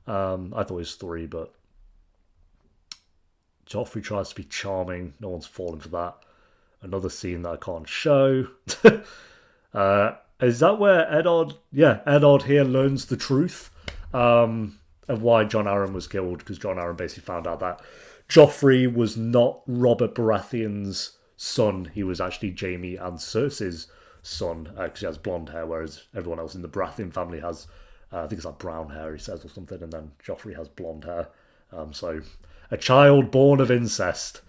I thought it was 3, but Joffrey tries to be charming. No one's falling for that. Another scene that I can't show. Is that where Eddard... Yeah, Eddard here learns the truth of why Jon Arryn was killed. Because Jon Arryn basically found out that Joffrey was not Robert Baratheon's son. He was actually Jaime and Cersei's son. Because he has blonde hair, whereas everyone else in the Baratheon family has... I think it's like brown hair, he says, or something. And then Joffrey has blonde hair. So a child born of incest,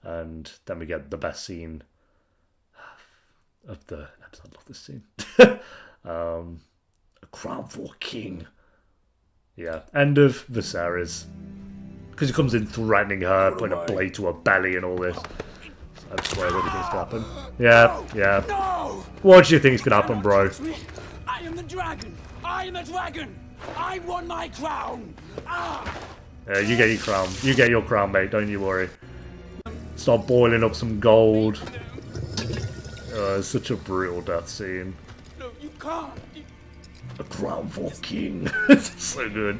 and then we get the best scene of the episode. I love this scene. A crown for a king. Yeah, end of Viserys. Because he comes in threatening her, putting a blade to her belly and all this. I swear what do you think's gonna happen? Yeah. No! What do you think's gonna happen, bro? I am the dragon! I am the dragon! I won my crown! Ah! Yeah, you get your crown. You get your crown, mate. Don't you worry. Start boiling up some gold. It's such a brutal death scene. No, you can't! A crown for king. It's so good.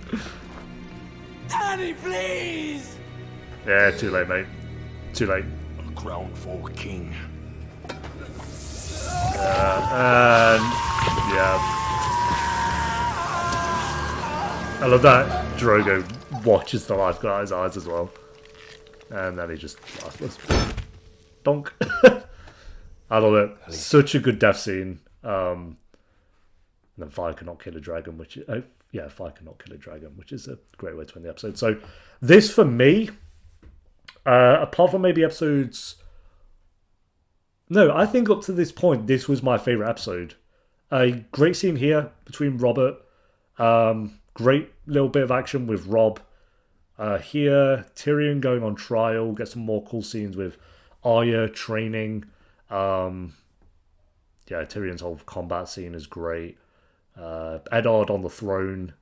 Daddy, please! Yeah, too late, mate. Too late. A crown for king. And yeah. I love that Drogo watches the life go out of his eyes as well. And then he just lifeless. Donk. I love it. Such a good death scene. And then fire cannot kill a dragon, which is, fire cannot kill a dragon, which is a great way to end the episode. So this for me, apart from maybe episodes, no, I think up to this point this was my favorite episode. A great scene here between Robert. Great little bit of action with Robb. Here, Tyrion going on trial. Get some more cool scenes with Arya training. Tyrion's whole combat scene is great. Eddard on the throne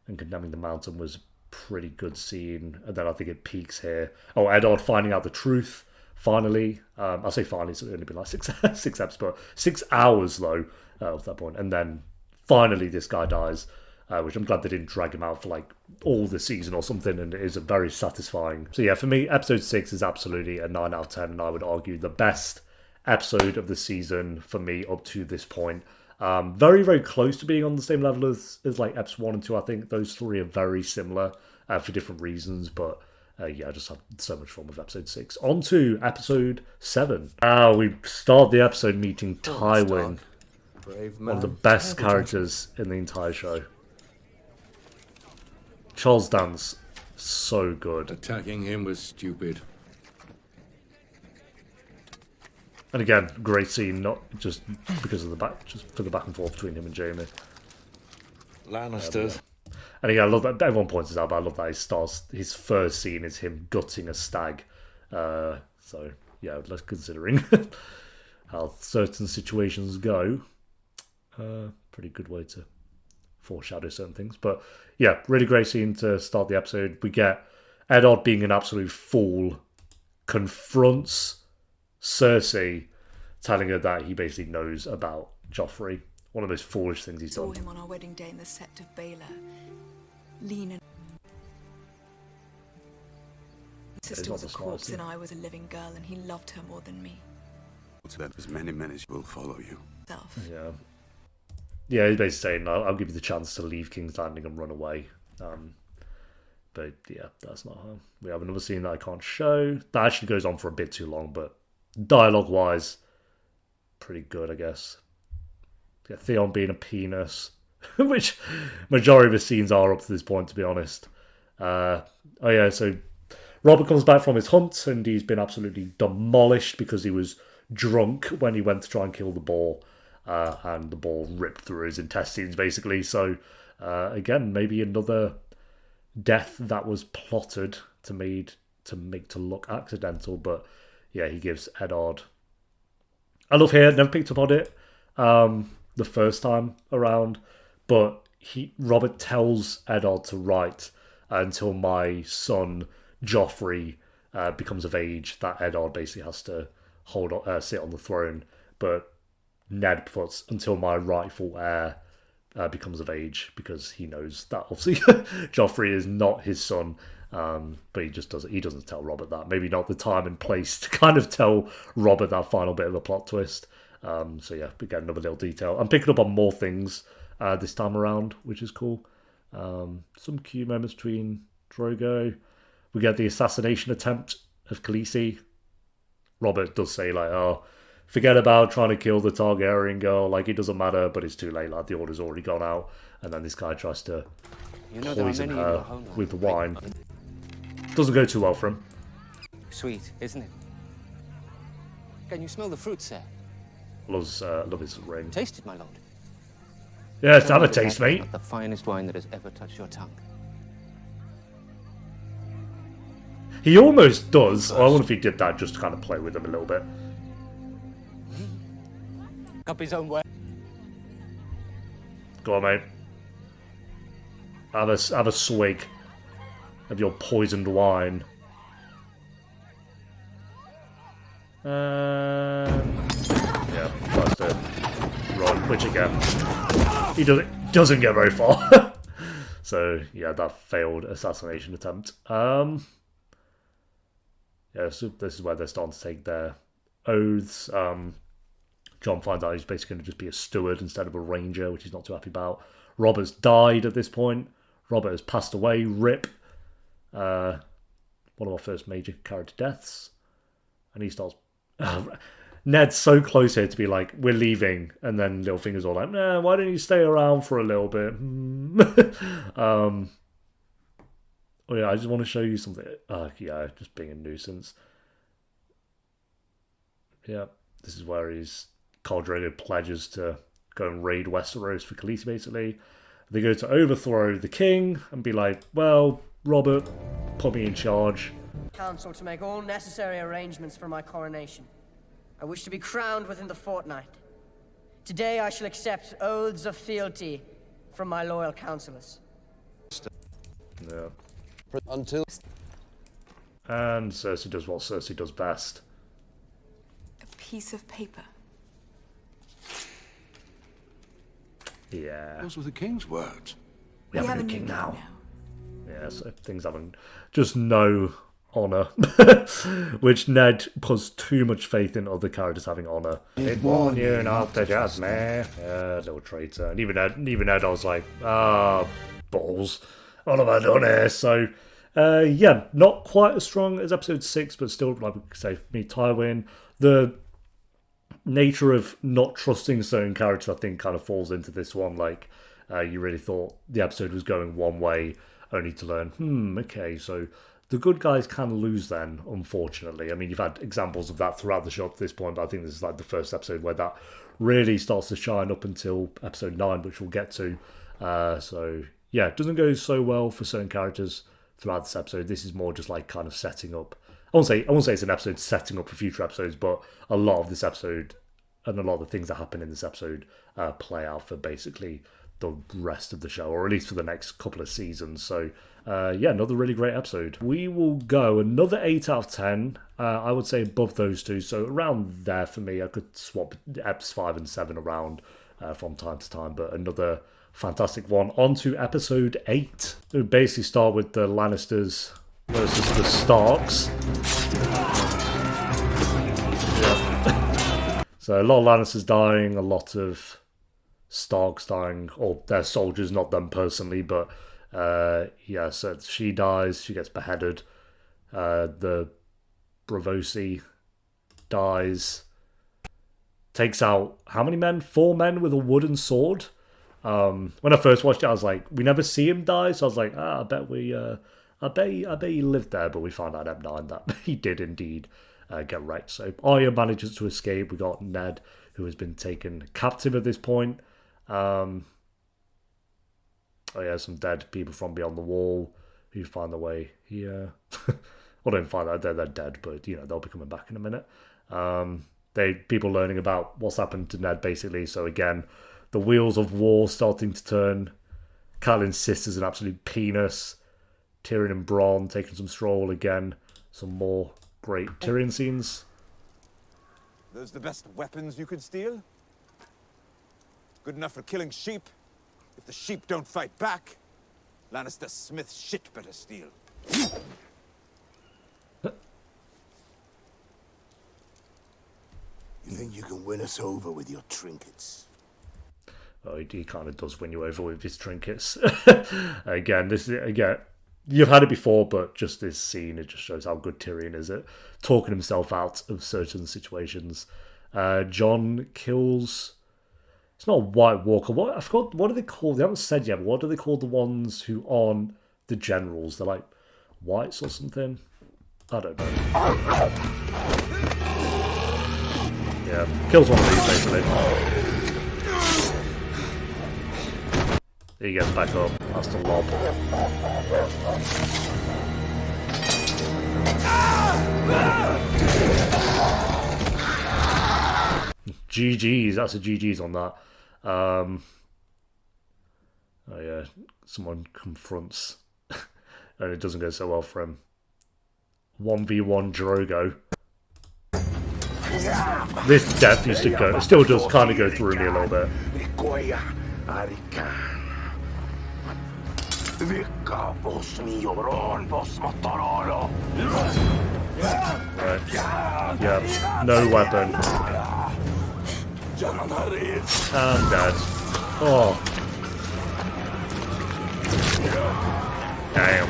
and condemning the mountain was a pretty good scene. And then I think it peaks here. Oh, Eddard finding out the truth, finally. I say finally, it's only been like six episodes, but 6 hours though, at that point. And then finally this guy dies, which I'm glad they didn't drag him out for like all the season or something, and it is a very satisfying. So yeah, for me, episode 6 is absolutely a 9 out of 10, and I would argue the best episode of the season for me up to this point. Very, very close to being on the same level as like episodes 1 and 2. I think those three are very similar for different reasons, but I just had so much fun with episode 6. On to episode 7. We start the episode meeting Tywin, one of the best characters in the entire show. Charles Dance, so good. Attacking him was stupid. And again, great scene, not just because of just for the back and forth between him and Jaime. Lannisters. And again, I love that everyone points this out, but I love that his first scene is him gutting a stag. So yeah, let's considering how certain situations go. Pretty good way to foreshadow certain things. But yeah, really great scene to start the episode. We get Eddard being an absolute fool, confronts Cersei, telling her that he basically knows about Joffrey. One of the most foolish things he's done. Saw him on our wedding day in the Sept of Baelor. Lean and sister was a corpse and I was a living girl, and he loved her more than me. That as many men as will follow you. Yeah. Yeah, he's basically saying, I'll give you the chance to leave King's Landing and run away. But yeah, that's not her. We have another scene that I can't show. That actually goes on for a bit too long, but dialogue-wise, pretty good, I guess. Yeah, Theon being a penis, which majority of the scenes are up to this point, to be honest. So Robert comes back from his hunt, and he's been absolutely demolished because he was drunk when he went to try and kill the boar, and the boar ripped through his intestines, basically. So, again, maybe another death that was plotted to make to look accidental, but yeah, he gives Eddard. I love here, never picked up on it the first time around, but Robert tells Eddard to write until my son Joffrey becomes of age, that Eddard basically has to sit on the throne, but Ned puts until my rightful heir becomes of age, because he knows that obviously Joffrey is not his son. But he doesn't tell Robert that. Maybe not the time and place to kind of tell Robert that final bit of the plot twist. So yeah, we get another little detail. I'm picking up on more things this time around, which is cool. Some cute moments between Drogo. We get the assassination attempt of Khaleesi. Robert does say like, oh, forget about trying to kill the Targaryen girl, like it doesn't matter, but it's too late, like the order's already gone out. And then this guy tries to poison her with the wine. doesn't go too well for him. Sweet, isn't it? Can you smell the fruit, sir? Love his ring. Taste it, my lord. Yes, have a taste, mate. Not the finest wine that has ever touched your tongue. He almost does. I wonder if he did that just to kind of play with him a little bit. Up his own way. Go on, mate. Have a swig of your poisoned wine. Yeah, that's it. Right, which again, he doesn't get very far. So yeah, that failed assassination attempt. Yeah, so this is where they're starting to take their oaths. John finds out he's basically going to just be a steward instead of a ranger, which he's not too happy about. Robert's died at this point. Robert has passed away. Rip. One of our first major character deaths. And he starts... Ned's so close here to be like, we're leaving. And then Littlefinger's all like, nah, why don't you stay around for a little bit? Oh yeah, I just want to show you something. Yeah, just being a nuisance. Yeah, this is where Khal Drogo pledges to go and raid Westeros for Khaleesi, basically. They go to overthrow the king and be like, well, Robert, put me in charge. Council to make all necessary arrangements for my coronation. I wish to be crowned within the fortnight. Today I shall accept oaths of fealty from my loyal councillors. Yeah. Until... And Cersei does what Cersei does best. A piece of paper. Yeah. Those were the king's words. We have a new king now. Yeah, so things haven't... Just no honour. Which Ned puts too much faith in other characters having honour. It warned you not to judge me. Yeah, little traitor. And even Ned, I was like, balls. What have I done here? So, yeah, not quite as strong as episode 6, but still, like we say, for me, Tywin. The nature of not trusting certain characters, I think, kind of falls into this one. Like, you really thought the episode was going one way, only to learn, okay, so the good guys can lose then, unfortunately. I mean, you've had examples of that throughout the show up to this point, but I think this is like the first episode where that really starts to shine up until episode 9, which we'll get to. So, yeah, it doesn't go so well for certain characters throughout this episode. This is more just like kind of setting up. I won't say it's an episode setting up for future episodes, but a lot of this episode and a lot of the things that happen in this episode play out for basically the rest of the show, or at least for the next couple of seasons. So, yeah, another really great episode. We will go another 8 out of 10. I would say above those two, so around there for me. I could swap eps 5 and 7 around from time to time, but another fantastic one. On to episode 8. We basically start with the Lannisters versus the Starks. Yeah. So a lot of Lannisters dying, a lot of Starks dying, or their soldiers, not them personally, but yeah, so she dies, she gets beheaded. The Braavosi dies, takes out how many men? 4 men with a wooden sword. When I first watched it, I was like, we never see him die, so I was like, I bet he lived there, but we found out at Ep9 that he did indeed get wrecked. So Arya manages to escape. We got Ned, who has been taken captive at this point. Oh yeah, some dead people from beyond the wall who find their way here. Well, don't find out they're dead, but you know, they'll be coming back in a minute. People learning about what's happened to Ned, basically. So again, the wheels of war starting to turn. Catelyn's sister's an absolute penis. Tyrion and Bronn taking some stroll again. Some more great Tyrion scenes. Those the best weapons you could steal? Good enough for killing sheep. If the sheep don't fight back, Lannister Smith's shit better steal. You think you can win us over with your trinkets? Oh, he kind of does win you over with his trinkets. Again, you've had it before, but just this scene, it just shows how good Tyrion is at talking himself out of certain situations. Jon kills... It's not a White Walker. I forgot, what do they call... They haven't said yet, but what do they call the ones who aren't the generals? They're like whites or something. I don't know. Yeah, kills one of these basically. He gets back up. That's the lob. GG's. That's a GG's on that. Oh yeah, someone confronts, and it doesn't go so well for him. 1v1 Drogo. This death used to go. It still does kind of go through me a little bit. Right. Yeah. No weapon. I'm dead. Oh. Damn.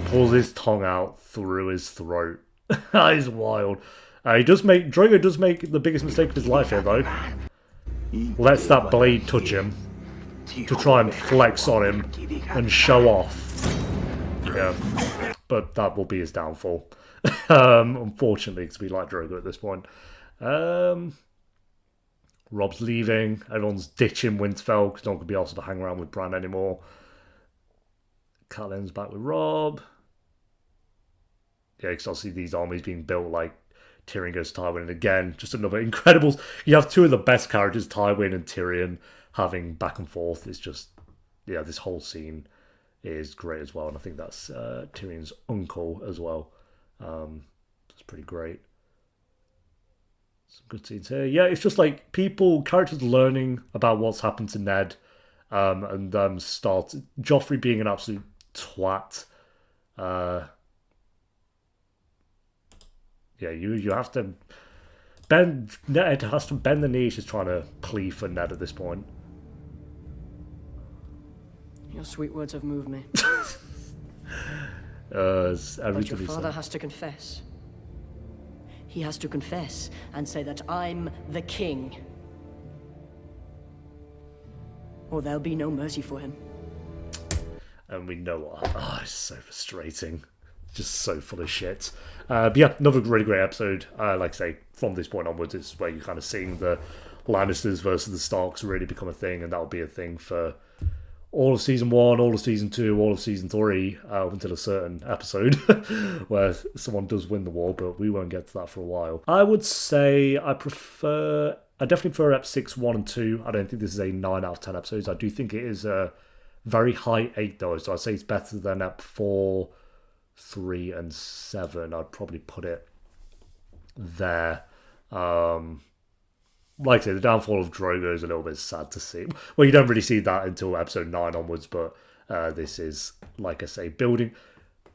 Pulls his tongue out through his throat. That is wild. Drogo does make the biggest mistake of his life here though. Lets that blade touch him to try and flex on him and show off. Yeah. But that will be his downfall. Unfortunately, because we like Drogo at this point. Rob's leaving. Everyone's ditching Winterfell because no one can be asked to hang around with Bran anymore. Catelyn's back with Rob. Yeah, because obviously these armies being built like Tyrion goes to Tywin, and again, just another incredible. You have two of the best characters, Tywin and Tyrion, having back and forth. It's just, yeah, this whole scene is great as well, and I think that's Tyrion's uncle as well. It's pretty great. Some good scenes here. Yeah, it's just like characters learning about what's happened to Ned, and Joffrey being an absolute twat. Yeah, you have to Ned has to bend the knee. She's trying to plead for Ned at this point. Your sweet words have moved me. But your father has to confess. He has to confess and say that I'm the king. Or there'll be no mercy for him. And we know what. Oh, it's so frustrating. Just so full of shit. But yeah, another really great episode. Like I say, from this point onwards, it's where you're kind of seeing the Lannisters versus the Starks really become a thing, and that'll be a thing for all of season 1, all of season 2, all of season 3, until a certain episode where someone does win the war, but we won't get to that for a while. I would say I definitely prefer Ep 6, 1 and 2. I don't think this is a 9 out of 10 episodes. I do think it is a very high 8 though, so I'd say it's better than Ep 4, 3 and 7. I'd probably put it there. Like I say, the downfall of Drogo is a little bit sad to see. Well, you don't really see that until episode 9 onwards, but this is, like I say,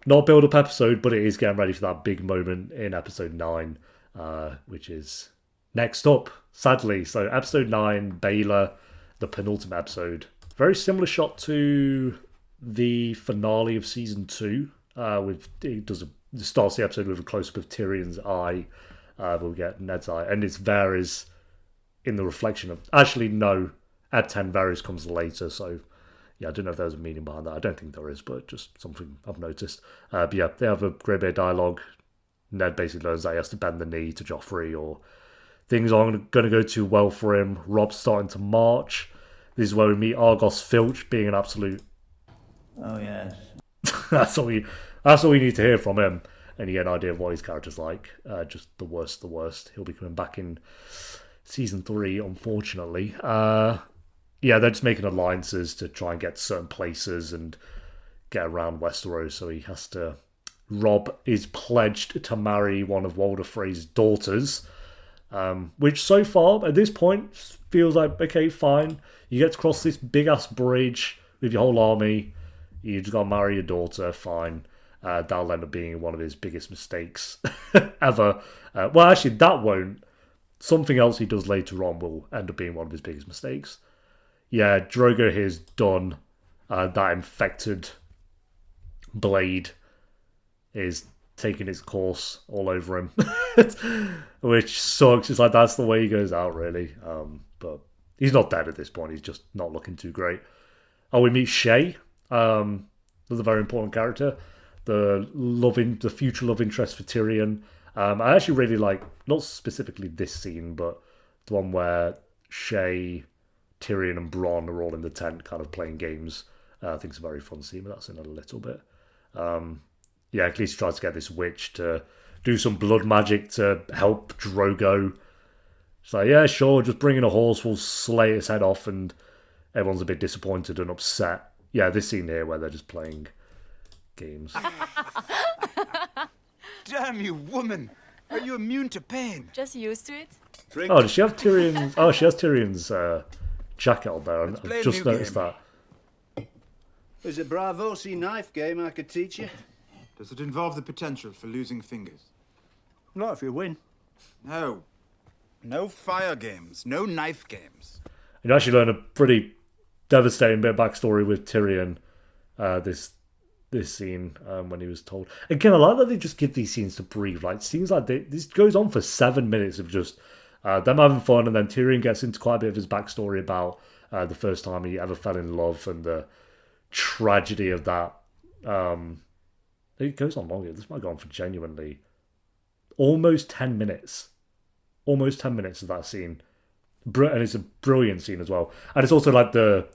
not a build-up episode, but it is getting ready for that big moment in episode 9, which is next up, sadly. So episode 9, Baylor, the penultimate episode. Very similar shot to the finale of season 2. It starts the episode with a close-up of Tyrion's eye. We'll get Ned's eye, and it's Varys in the reflection of... Actually, no. Ep 10 Varys comes later, so... Yeah, I don't know if there's a meaning behind that. I don't think there is, but just something I've noticed. But yeah, they have a great bit of dialogue. Ned basically learns that he has to bend the knee to Joffrey, or things aren't going to go too well for him. Rob's starting to march. This is where we meet Argos Filch being an absolute... Oh, yes. That's all we need to hear from him. And you get an idea of what his character's like. Just the worst. He'll be coming back in season 3, unfortunately. Yeah, they're just making alliances to try and get to certain places and get around Westeros, so he has to... Rob is pledged to marry one of Walder Frey's daughters, which so far, at this point, feels like, okay, fine. You get to cross this big-ass bridge with your whole army. You just got to marry your daughter, fine. That'll end up being one of his biggest mistakes ever. Well, actually, that won't. Something else he does later on will end up being one of his biggest mistakes. Yeah, Drogo here's done. That infected blade is taking its course all over him. Which sucks. It's like, that's the way he goes out, really. But he's not dead at this point. He's just not looking too great. Oh, we meet Shay. Another very important character. the future love interest for Tyrion. I actually really like, not specifically this scene, but the one where Shay, Tyrion, and Bronn are all in the tent, kind of playing games. I think it's a very fun scene, but that's in a little bit. Yeah, Khaleesi tries to get this witch to do some blood magic to help Drogo. It's like, yeah, sure, just bring in a horse, we'll slay its head off, and everyone's a bit disappointed and upset. Yeah, this scene here where they're just playing games. Damn you, woman! Are you immune to pain? Just used to it. Oh, does she have Tyrion's? Oh, she has Tyrion's jacket on there. play I a just new noticed game. that. There's a Braavosi knife game I could teach you. Does it involve the potential for losing fingers? Not if you win. No. No fire games. No knife games. You actually learn a pretty devastating bit of backstory with Tyrion. This scene when he was told. Again, I like that they just give these scenes to breathe. Like, scenes like this goes on for 7 minutes of just them having fun, and then Tyrion gets into quite a bit of his backstory about the first time he ever fell in love and the tragedy of that. It goes on longer. This might go on for genuinely almost 10 minutes. Almost 10 minutes of that scene. And it's a brilliant scene as well. And it's also like the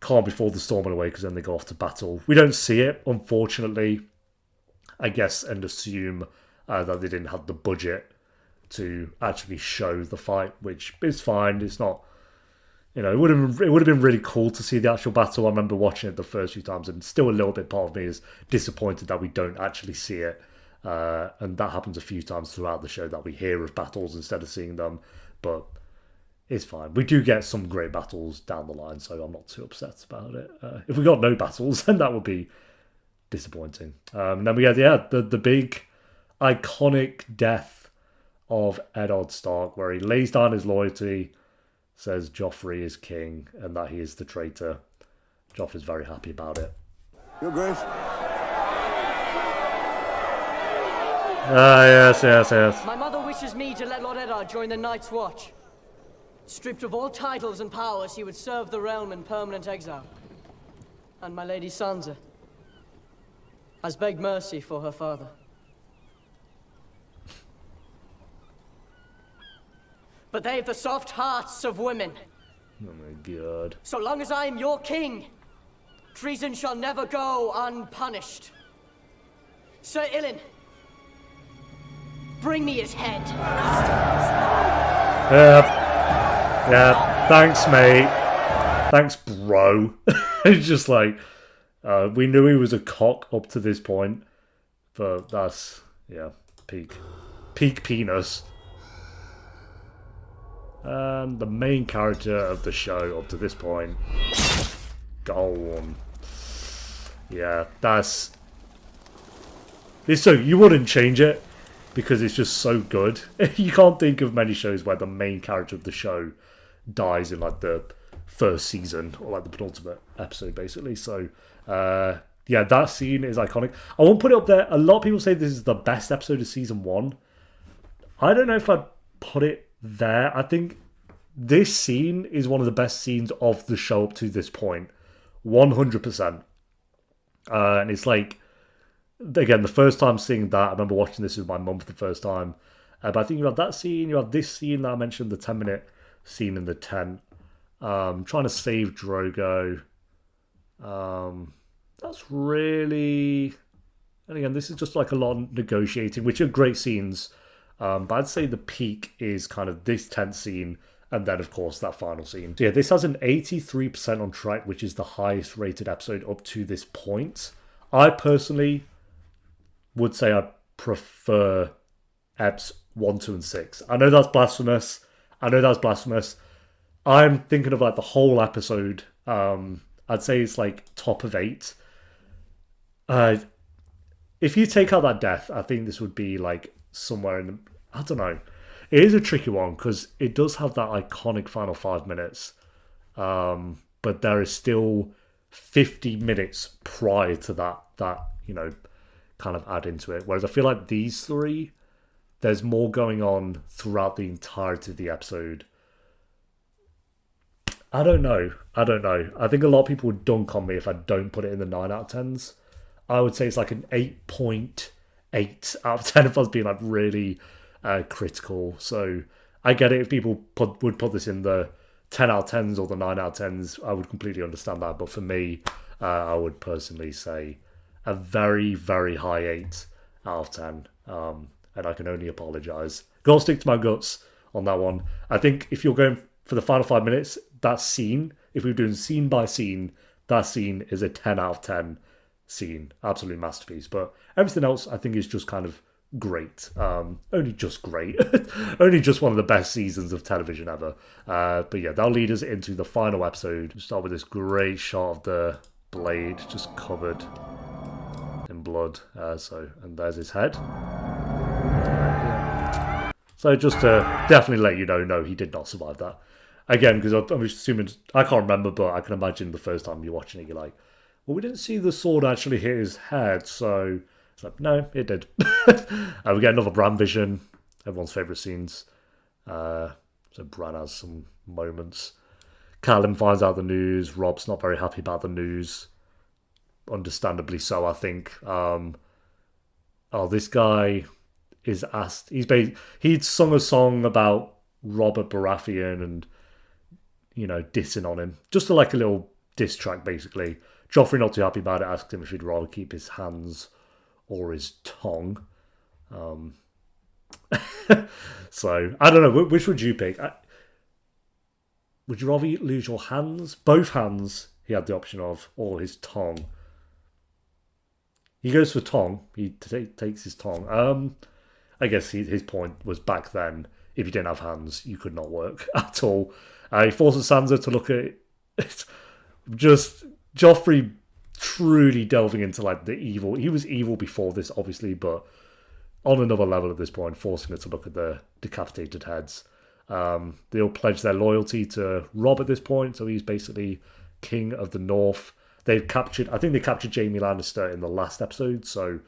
calm before the storm went away, because then they go off to battle. We don't see it, unfortunately, I guess, and assume that they didn't have the budget to actually show the fight, which is fine. It's not, you know, it would have been really cool to see the actual battle. I remember watching it the first few times, and still a little bit part of me is disappointed that we don't actually see it. And that happens a few times throughout the show, that we hear of battles instead of seeing them. But it's fine. We do get some great battles down the line, so I'm not too upset about it. If we got no battles, then that would be disappointing. And then we get the big iconic death of Eddard Stark, where he lays down his loyalty, says Joffrey is king and that he is the traitor. Joffrey's very happy about it. Your Grace. Yes. My mother wishes me to let Lord Eddard join the Night's Watch. Stripped of all titles and powers, he would serve the realm in permanent exile. And my lady Sansa has begged mercy for her father. But they've the soft hearts of women. Oh my god. So long as I am your king, treason shall never go unpunished. Sir Ilyn, bring me his head. Yeah, thanks, mate. Thanks, bro. It's just like, we knew he was a cock up to this point, but that's, yeah, peak penis. And the main character of the show up to this point, Golem. Yeah, that's... So you wouldn't change it, because it's just so good. You can't think of many shows where the main character of the show dies in like the first season, or like the penultimate episode, basically. So, yeah, that scene is iconic. I won't put it up there. A lot of people say this is the best episode of season 1. I don't know if I'd put it there. I think this scene is one of the best scenes of the show up to this point. 100%. And it's like, again, the first time seeing that, I remember watching this with my mum for the first time. But I think you have that scene, you have this scene that I mentioned, the 10-minute scene in the tent. Trying to save Drogo. That's really... And again, this is just like a lot of negotiating, which are great scenes. But I'd say the peak is kind of this tent scene, and then, of course, that final scene. So yeah, this has an 83% on track, which is the highest rated episode up to this point. I personally would say I prefer eps 1, 2, and 6. I know that's blasphemous. I'm thinking of like the whole episode. I'd say it's like top of 8. If you take out that death, I think this would be like somewhere in the... I don't know. It is a tricky one because it does have that iconic final 5 minutes. But there is still 50 minutes prior to that, you know, kind of add into it. Whereas I feel like these three, there's more going on throughout the entirety of the episode. I don't know. I think a lot of people would dunk on me if I don't put it in the 9 out of 10s. I would say it's like an 8.8 out of 10 if I was being like really critical. So I get it if people would put this in the 10 out of 10s or the 9 out of 10s. I would completely understand that. But for me, I would personally say a very, very high 8 out of 10. And I can only apologise. Gotta stick to my guts on that one. I think if you're going for the final 5 minutes, that scene, if we were doing scene by scene, that scene is a 10 out of 10 scene. Absolute masterpiece. But everything else, I think, is just kind of great. Only just great. Only just one of the best seasons of television ever. But yeah, that'll lead us into the final episode. We'll start with this great shot of the blade just covered in blood. And there's his head. So just to definitely let you know, no, he did not survive that. Again, because I'm assuming, I can't remember, but I can imagine the first time you're watching it, you're like, well, we didn't see the sword actually hit his head, so it's like, no, it did. We get another Bran vision, everyone's favourite scenes. So Bran has some moments. Callum finds out the news. Rob's not very happy about the news. Understandably so, I think. This guy is asked. He'd sung a song about Robert Baratheon and, dissing on him. Just like a little diss track, basically. Joffrey, not too happy about it, asked him if he'd rather keep his hands or his tongue. So, I don't know. Which would you pick? Would you rather lose your hands? Both hands, he had the option of, or his tongue. He goes for tongue. He takes his tongue. I guess his point was back then, if you didn't have hands, you could not work at all. He forces Sansa to look at it. Just Joffrey truly delving into like the evil. He was evil before this, obviously, but on another level at this point, forcing her to look at the decapitated heads. They all pledge their loyalty to Rob at this point, so he's basically king of the North. I think they captured Jaime Lannister in the last episode, so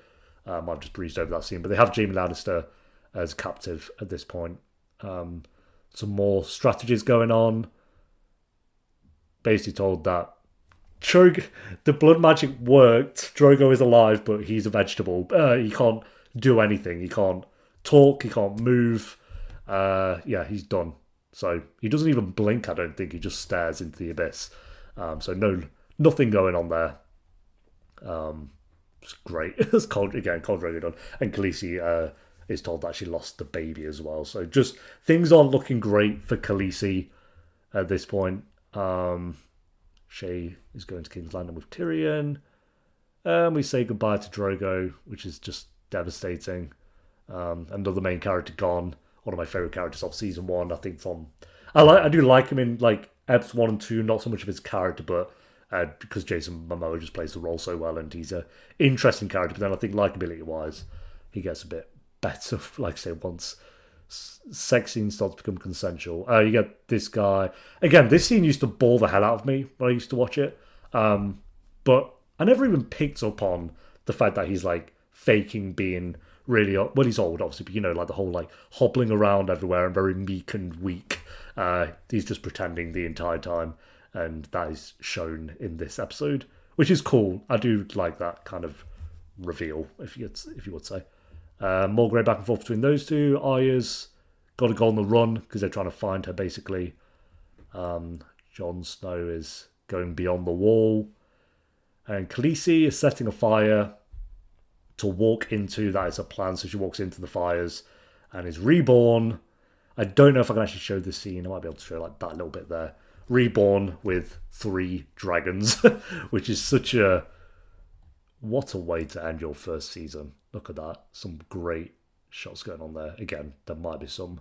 I've just breezed over that scene. But they have Jaime Lannister as captive at this point. Some more strategies going on. Basically told that the blood magic worked. Drogo is alive, but he's a vegetable. He can't do anything. He can't talk. He can't move. He's done. So he doesn't even blink, I don't think. He just stares into the abyss. So nothing going on there. It's great. It's Khal Drogo done. And Khaleesi is told that she lost the baby as well. So just things aren't looking great for Khaleesi at this point. Shae is going to King's Landing with Tyrion. We say goodbye to Drogo, which is just devastating. Another main character gone. One of my favourite characters of season 1. I think I do like him in like eps 1 and 2. Not so much of his character, but because Jason Momoa just plays the role so well, and he's an interesting character. But then I think likability wise, he gets a bit better. Like I say, once sex scenes start to become consensual. You get this guy again. This scene used to bore the hell out of me when I used to watch it. But I never even picked up on the fact that he's like faking being really well. He's old, obviously, but like the whole like hobbling around everywhere and very meek and weak. He's just pretending the entire time, and that is shown in this episode, which is cool. I do like that kind of reveal, if you would say. More great back and forth between those two. Arya's got to go on the run because they're trying to find her, basically. Jon Snow is going beyond the wall. And Khaleesi is setting a fire to walk into. That is a plan. So she walks into the fires and is reborn. I don't know if I can actually show this scene. I might be able to show like that little bit there. Reborn with 3 dragons, which is such a... What a way to end your first season. Look at that. Some great shots going on there. Again, there might be some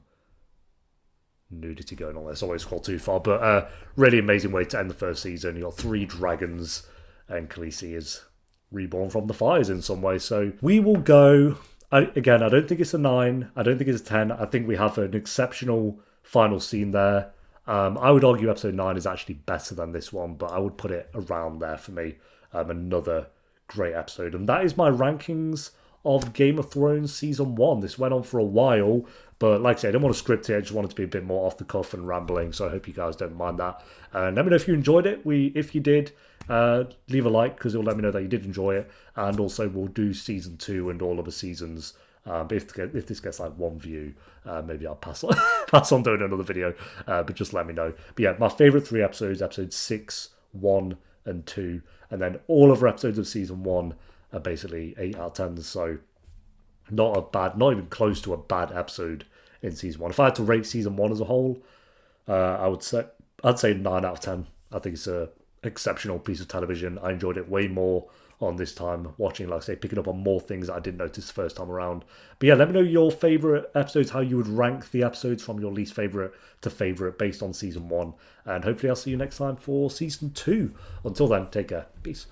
nudity going on there. It's always scrolled too far. But really amazing way to end the first season. You got 3 dragons and Khaleesi is reborn from the fires in some way. So we will go... I don't think it's a 9. I don't think it's a 10. I think we have an exceptional final scene there. I would argue episode 9 is actually better than this one, but I would put it around there for me. Another great episode. And that is my rankings of Game of Thrones Season 1. This went on for a while, but like I said, I didn't want to script it. I just wanted to be a bit more off the cuff and rambling, so I hope you guys don't mind that. And let me know if you enjoyed it. If you did, leave a like, because it will let me know that you did enjoy it. And also, we'll do Season 2 and all of the seasons. If this gets like 1 view, maybe I'll pass on doing another video, but just let me know. But yeah, my favourite 3 episodes, episodes 6, 1 and 2, and then all of our episodes of Season 1 are basically 8 out of 10, so not even close to a bad episode in Season 1. If I had to rate Season 1 as a whole, I'd say 9 out of 10. I think it's a exceptional piece of television. I enjoyed it way more on this time, watching, like I say, picking up on more things that I didn't notice the first time around. But yeah, let me know your favourite episodes, how you would rank the episodes from your least favourite to favourite based on Season 1. And hopefully I'll see you next time for Season 2. Until then, take care. Peace.